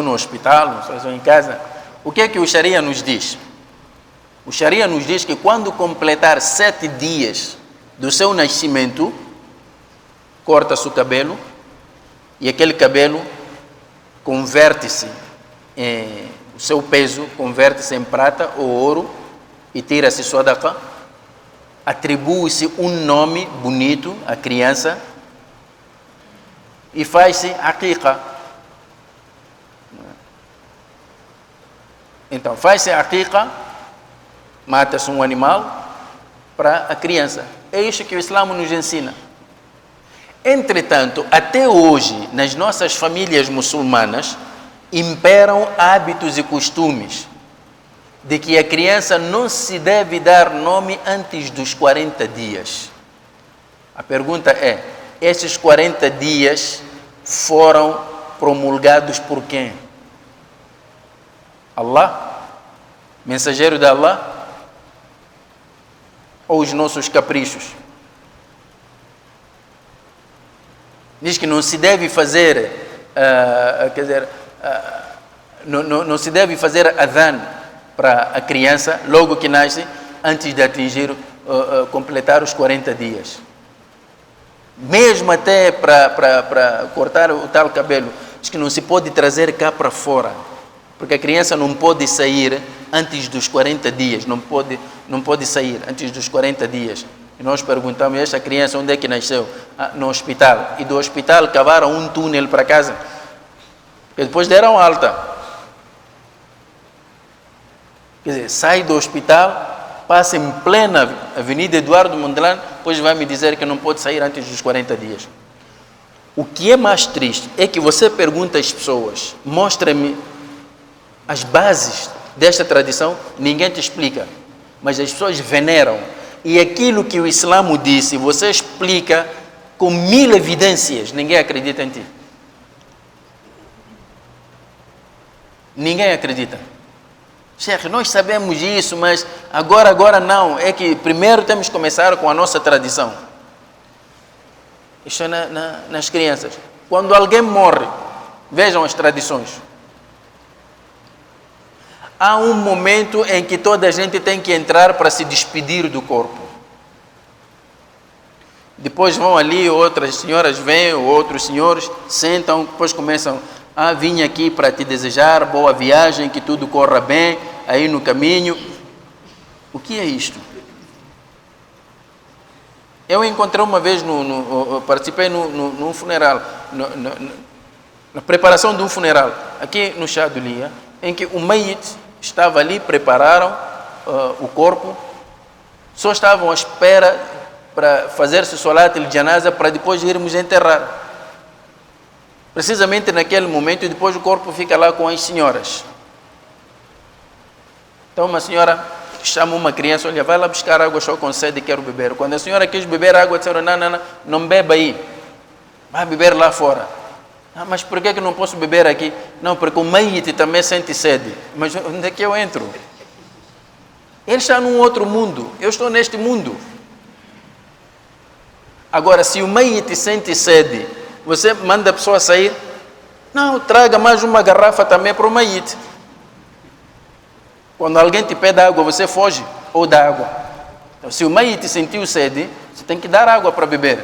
no hospital, nasceu em casa, o que é que o Sharia nos diz? O Sharia nos diz que quando completar 7 dias do seu nascimento, corta-se o cabelo e aquele cabelo converte-se o seu peso converte-se em prata ou ouro e tira-se sadaqa, atribui-se um nome bonito à criança e faz-se aqiqa. Então, faz-se aqiqa, mata-se um animal para a criança. É isso que o Islã nos ensina. Entretanto, até hoje, nas nossas famílias muçulmanas, imperam hábitos e costumes de que a criança não se deve dar nome antes dos 40 dias. A pergunta é, esses 40 dias foram promulgados por quem? Allah? Mensageiro de Allah? Ou os nossos caprichos? Diz que não se deve fazer, não se deve fazer adhan para a criança logo que nasce, antes de atingir, completar os 40 dias. Mesmo até para cortar o tal cabelo, diz que não se pode trazer cá para fora, porque a criança não pode sair antes dos 40 dias, não pode sair antes dos 40 dias. E nós perguntamos, esta criança onde é que nasceu? No hospital. E do hospital cavaram um túnel para casa, porque depois deram alta. Quer dizer, sai do hospital, passa em plena Avenida Eduardo Mondlane, depois vai me dizer que não pode sair antes dos 40 dias. O que é mais triste é que você pergunta às pessoas, mostra-me as bases desta tradição, ninguém te explica, mas as pessoas veneram. E aquilo que o Islã disse, você explica com 1000 evidências, ninguém acredita em ti. Ninguém acredita. Sheikh, nós sabemos isso, mas agora não. É que primeiro temos que começar com a nossa tradição. Isso é nas crianças. Quando alguém morre, vejam as tradições. Há um momento em que toda a gente tem que entrar para se despedir do corpo. Depois vão ali, outras senhoras vêm, outros senhores sentam, depois começam: vim aqui para te desejar boa viagem, que tudo corra bem aí no caminho. O que é isto? Eu encontrei uma vez, participei num funeral, na preparação de um funeral, aqui no Chá do Lia, em que o Mayit estava ali, prepararam o corpo, só estavam à espera para fazer-se o Salat al-Janaza para depois irmos enterrar. Precisamente naquele momento, e depois o corpo fica lá com as senhoras. Então uma senhora chama uma criança: olha, vai lá buscar água, estou com sede e quero beber. Quando a senhora quis beber água, disseram: não beba aí, vai beber lá fora. Mas por que não posso beber aqui? Não, porque o Mayit também sente sede. Mas onde é que eu entro? Ele está num outro mundo, eu estou neste mundo. Agora, se o Mayit sente sede, você manda a pessoa sair? Não, traga mais uma garrafa também para o Mayit. Quando alguém te pede água, você foge ou dá água. Então, se o Mayit sentiu sede, você tem que dar água para beber.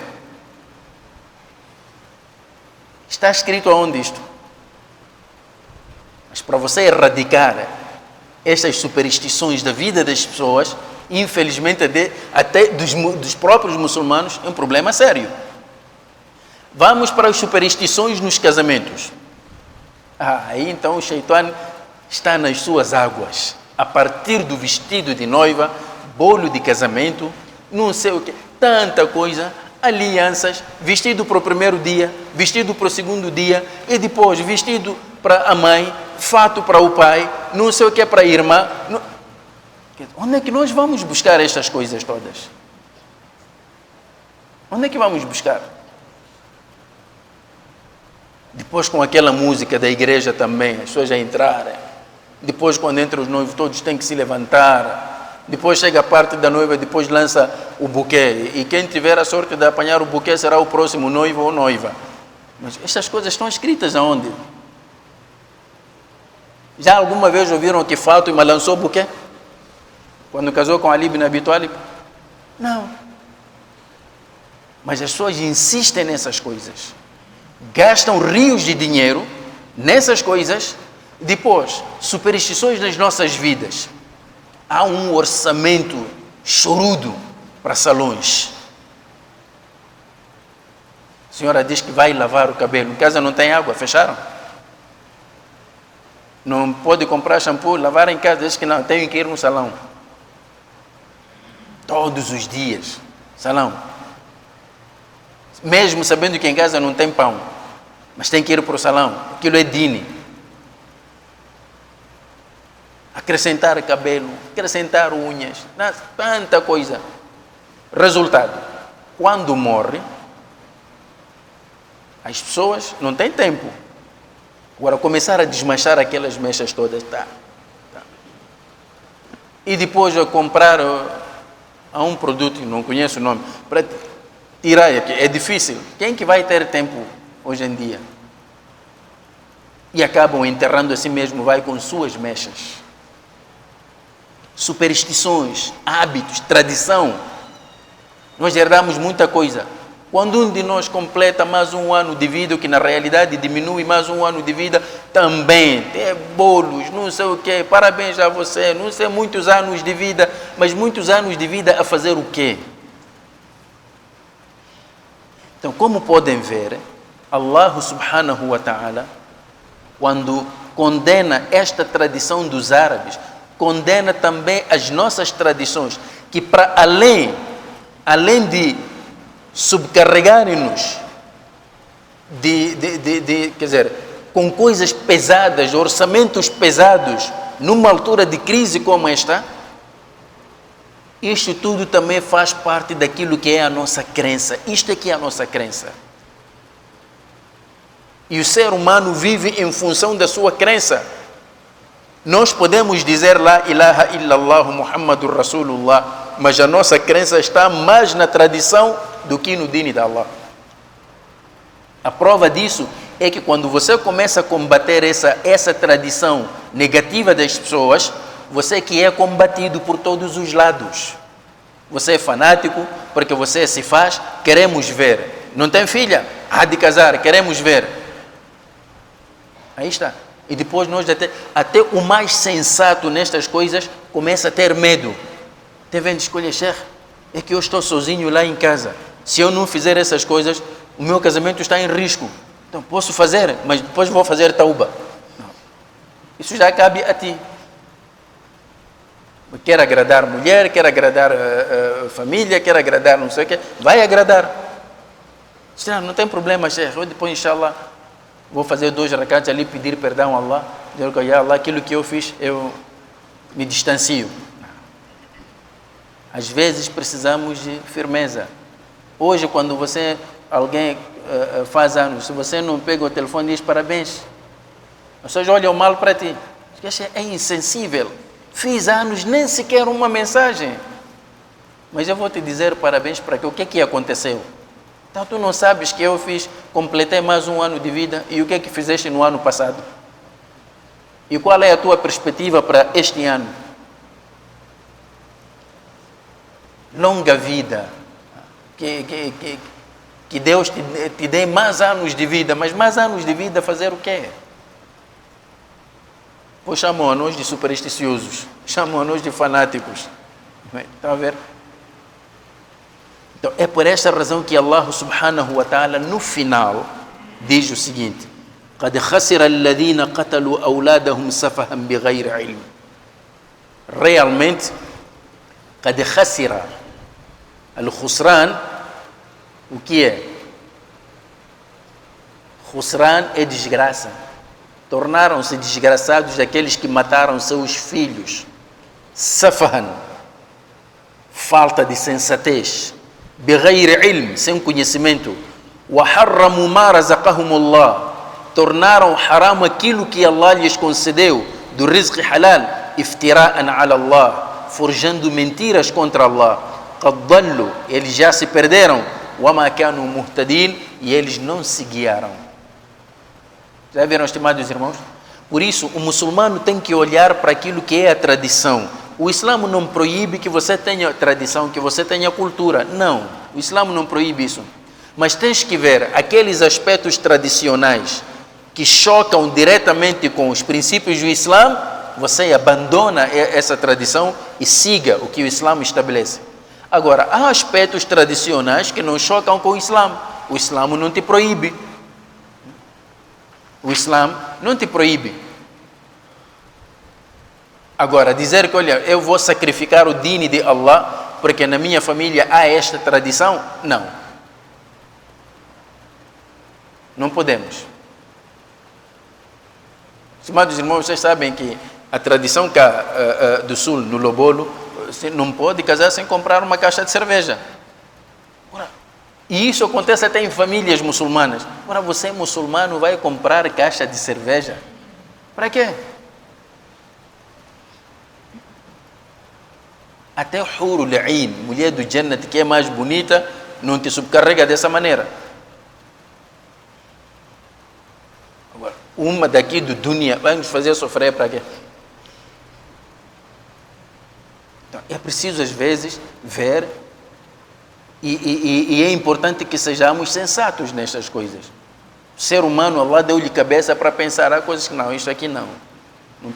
Está escrito aonde isto? Mas para você erradicar estas superstições da vida das pessoas, infelizmente até dos próprios muçulmanos, é um problema sério. Vamos para as superstições nos casamentos. Aí então o Shaitan está nas suas águas. A partir do vestido de noiva, bolo de casamento, não sei o que, tanta coisa, alianças, vestido para o primeiro dia, vestido para o segundo dia, e depois vestido para a mãe, fato para o pai, não sei o que para a irmã. Onde é que nós vamos buscar estas coisas todas? Onde é que vamos buscar? Depois com aquela música da igreja também, as pessoas já entrarem. Depois quando entram os noivos, todos têm que se levantar. Depois chega a parte da noiva, depois lança o buquê. E quem tiver a sorte de apanhar o buquê será o próximo noivo ou noiva. Mas estas coisas estão escritas aonde? Já alguma vez ouviram que Fátima lançou o buquê? Quando casou com Ali ibn Abi Talib? Não. Mas as pessoas insistem nessas coisas. Gastam rios de dinheiro nessas coisas. Depois, superstições nas nossas vidas. Há um orçamento chorudo para salões. A senhora diz que vai lavar o cabelo. Em casa não tem água, fecharam? Não pode comprar shampoo, lavar em casa. Diz que não, tenho que ir no salão. Todos os dias, salão. Mesmo sabendo que em casa não tem pão, mas tem que ir para o salão. Aquilo é dine. Acrescentar cabelo, acrescentar unhas, tanta coisa. Resultado, quando morre, as pessoas não têm tempo. Agora, começar a desmanchar aquelas mechas todas, tá. E depois a comprar a um produto, não conheço o nome, para tirar, é difícil. Quem que vai ter tempo hoje em dia? E acabam enterrando assim mesmo, vai com suas mechas. Superstições, hábitos, tradição. Nós herdamos muita coisa. Quando um de nós completa mais um ano de vida, que na realidade diminui mais um ano de vida, também tem bolos, não sei o quê, parabéns a você, não sei, muitos anos de vida, mas muitos anos de vida a fazer o quê? Então, como podem ver, Allah subhanahu wa ta'ala, quando condena esta tradição dos árabes, condena também as nossas tradições, que para além de subcarregarem-nos quer dizer, com coisas pesadas, orçamentos pesados, numa altura de crise como esta, isto tudo também faz parte daquilo que é a nossa crença. Isto aqui é a nossa crença. E o ser humano vive em função da sua crença. Nós podemos dizer La ilaha illallah Muhammadur Rasulullah, mas a nossa crença está mais na tradição do que no dini de Allah. A prova disso é que quando você começa a combater essa tradição negativa das pessoas, você que é combatido por todos os lados. Você é fanático porque você se faz, queremos ver. Não tem filha? Há de casar, queremos ver. Aí está. E depois nós até o mais sensato nestas coisas começa a ter medo. Até vendo, escolha, Sheikh, é que eu estou sozinho lá em casa. Se eu não fizer essas coisas, o meu casamento está em risco. Então posso fazer, mas depois vou fazer tauba. Não. Isso já cabe a ti. Quer agradar mulher, quer agradar família, quer agradar não sei o quê, vai agradar. Não tem problema, Sheikh. Eu depois, inshallah, vou fazer 2 rakats ali, pedir perdão a Allah. Dizer que Allah, aquilo que eu fiz, eu me distancio. Às vezes precisamos de firmeza. Hoje, quando alguém faz anos, se você não pega o telefone e diz parabéns, as pessoas olham mal para ti. É insensível. Fiz anos, nem sequer uma mensagem. Mas eu vou te dizer parabéns para que o que aconteceu? Então tu não sabes que eu completei mais um ano de vida e o que fizeste no ano passado? E qual é a tua perspectiva para este ano? Longa vida. Que Deus te dê mais anos de vida, mas mais anos de vida fazer o quê? Pois chamam a nós de supersticiosos, chamam a nós de fanáticos. Estão a ver? Então, é por esta razão que Allah subhanahu wa ta'ala no final diz o seguinte: قَدْ خَسِرَ الَّذِينَ قَتَلُوا أَوْلَادَهُمْ سَفَهًا بِغَيْرِ عِلْمٍ. Realmente, قَدْ خَسِرَ. Al-Khusran, o que é? Khusran é desgraça. Tornaram-se desgraçados aqueles que mataram seus filhos. Safahan, falta de sensatez. Bighair ilm, sem conhecimento. Wa harramu ma razaqahumullah, tornaram haram aquilo que Allah lhes concedeu do rizq halal. Iftira'an ala Allah, forjando mentiras contra Allah. Qad dallu, eles já se perderam. Wa ma kanu muhtadin, e eles não se guiaram. Já viram, estimados irmãos? Por isso, o muçulmano tem que olhar para aquilo que é a tradição. O Islã não proíbe que você tenha tradição, que você tenha cultura. Não, o Islã não proíbe isso. Mas tens que ver aqueles aspectos tradicionais que chocam diretamente com os princípios do Islã, você abandona essa tradição e siga o que o Islã estabelece. Agora, há aspectos tradicionais que não chocam com o Islã. O Islã não te proíbe. O Islã não te proíbe. Agora, dizer que, olha, eu vou sacrificar o dini de Allah porque na minha família há esta tradição, não. Não podemos. Estimados irmãos, vocês sabem que a tradição cá do Sul, no Lobolo, você não pode casar sem comprar uma caixa de cerveja. E isso acontece até em famílias muçulmanas. Agora, você muçulmano vai comprar caixa de cerveja? Para quê? Até Hurul Ain, mulher do Jannat, que é mais bonita, não te subcarrega dessa maneira. Agora, uma daqui do dunya vai nos fazer sofrer para quê? Então, é preciso às vezes ver. E é importante que sejamos sensatos nestas coisas. O ser humano, Allah deu-lhe cabeça para pensar, há coisas que não, isto aqui não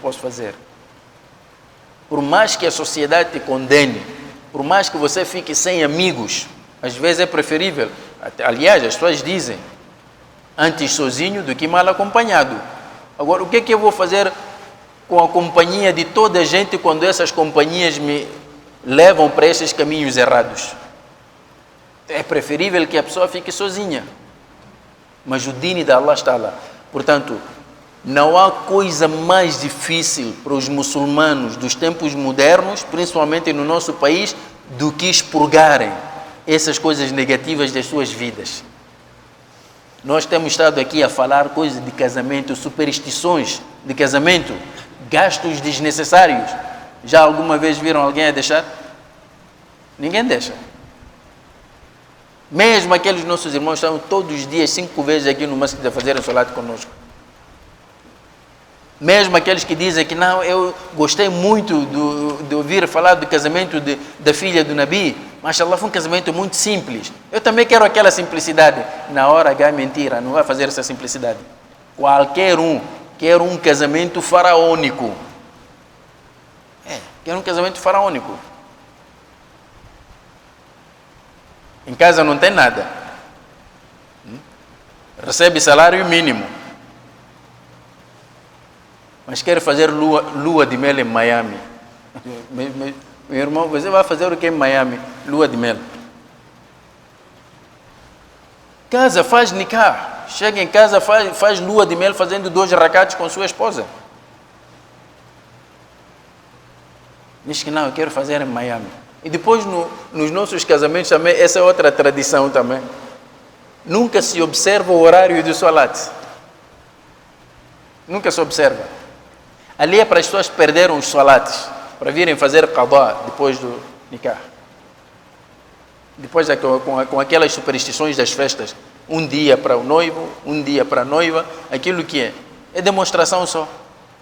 posso fazer. Por mais que a sociedade te condene, por mais que você fique sem amigos, às vezes é preferível, aliás, as pessoas dizem, antes sozinho do que mal acompanhado. Agora, o que é que eu vou fazer com a companhia de toda a gente quando essas companhias me levam para esses caminhos errados? É preferível que a pessoa fique sozinha. Mas o dini de Allah está lá. Portanto, não há coisa mais difícil para os muçulmanos dos tempos modernos, principalmente no nosso país, do que expurgarem essas coisas negativas das suas vidas. Nós temos estado aqui a falar coisas de casamento, superstições de casamento. gastos desnecessários. Já alguma vez viram alguém a deixar? Ninguém deixa. Mesmo aqueles nossos irmãos estão todos os dias, 5 vezes aqui no masjid a fazerem salat conosco. Mesmo aqueles que dizem que não, eu gostei muito de ouvir falar do casamento da filha do Nabi, mashallah, foi um casamento muito simples. Eu também quero aquela simplicidade. Na hora H é mentira, não vai fazer essa simplicidade. Qualquer um quer um casamento faraônico. Quer um casamento faraônico. Em casa não tem nada. Recebe salário mínimo. Mas quer fazer lua de mel em Miami. Meu irmão, você vai fazer o que em Miami? Lua de mel. Casa, faz nikah. Chega em casa, faz lua de mel fazendo 2 rakats com sua esposa. Diz que não, eu quero fazer em Miami. E depois nos nossos casamentos também, essa é outra tradição também. Nunca se observa o horário do salat. Nunca se observa. Ali é para as pessoas perderem os salates, para virem fazer qadá depois do nikah. Depois com aquelas superstições das festas. Um dia para o noivo, um dia para a noiva. Aquilo que é demonstração só.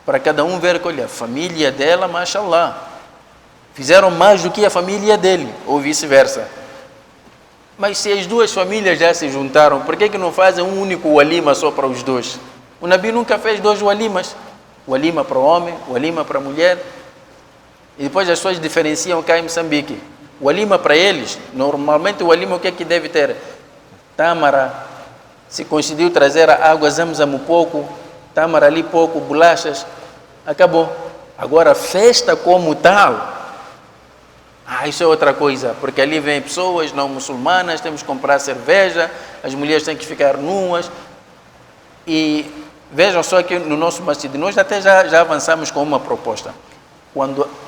Para cada um ver que, olha, a família dela, mashallah, fizeram mais do que a família dele, ou vice-versa. Mas se as duas famílias já se juntaram, por que não fazem um único walima só para os dois? O Nabi nunca fez 2 walimas. Walima para o homem, walima para a mulher. E depois as pessoas diferenciam cá em Moçambique. Walima para eles, normalmente o walima o que é que deve ter? Tâmara, se conseguiu trazer a água zamzam um pouco, tâmara ali pouco, bolachas, acabou. Agora festa como tal, isso é outra coisa, porque ali vêm pessoas não muçulmanas, temos que comprar cerveja, as mulheres têm que ficar nuas. E vejam só que no nosso masjid, nós até já avançamos com uma proposta.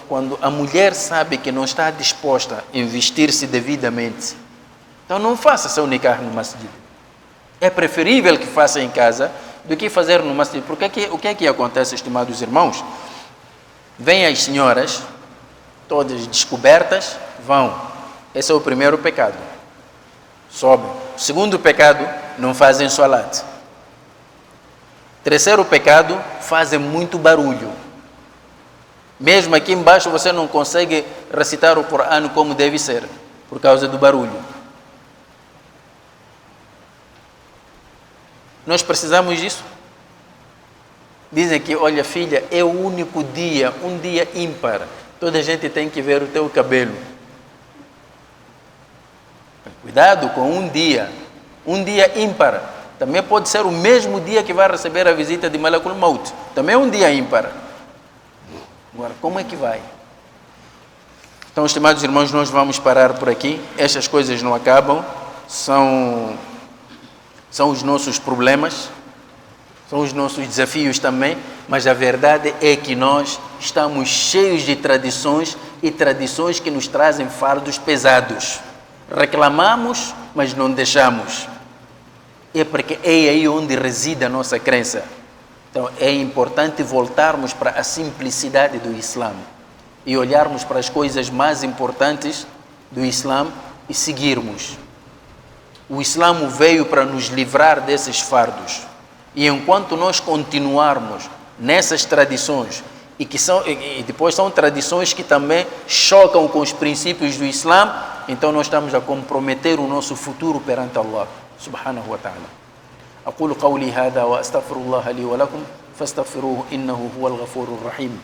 Quando a mulher sabe que não está disposta a investir-se devidamente, então não faça seu nikah no masjid. É preferível que faça em casa do que fazer no masjid. Porque o que é que acontece, estimados irmãos? Vêm as senhoras, todas descobertas, vão. Esse é o primeiro pecado. Sobem. O segundo pecado, não fazem salat. Terceiro pecado, fazem muito barulho. Mesmo aqui embaixo você não consegue recitar o Corão como deve ser, por causa do barulho. Nós precisamos disso. Dizem que, olha filha, é o único dia, um dia ímpar. Toda a gente tem que ver o teu cabelo. Cuidado com um dia ímpar. Também pode ser o mesmo dia que vai receber a visita de Malakul Maut. Também é um dia ímpar. Agora, como é que vai? Então, estimados irmãos, nós vamos parar por aqui. Estas coisas não acabam. São os nossos problemas. São os nossos desafios também. Mas a verdade é que nós estamos cheios de tradições e tradições que nos trazem fardos pesados. Reclamamos, mas não deixamos. É porque é aí onde reside a nossa crença. Então é importante voltarmos para a simplicidade do Islã e olharmos para as coisas mais importantes do Islã e seguirmos. O Islã veio para nos livrar desses fardos. E enquanto nós continuarmos nessas tradições, e depois são tradições que também chocam com os princípios do Islã, então nós estamos a comprometer o nosso futuro perante Allah subhanahu wa ta'ala. أقول قولي هذا وأستغفر الله لي ولكم فاستغفروه إنه هو الغفور الرحيم.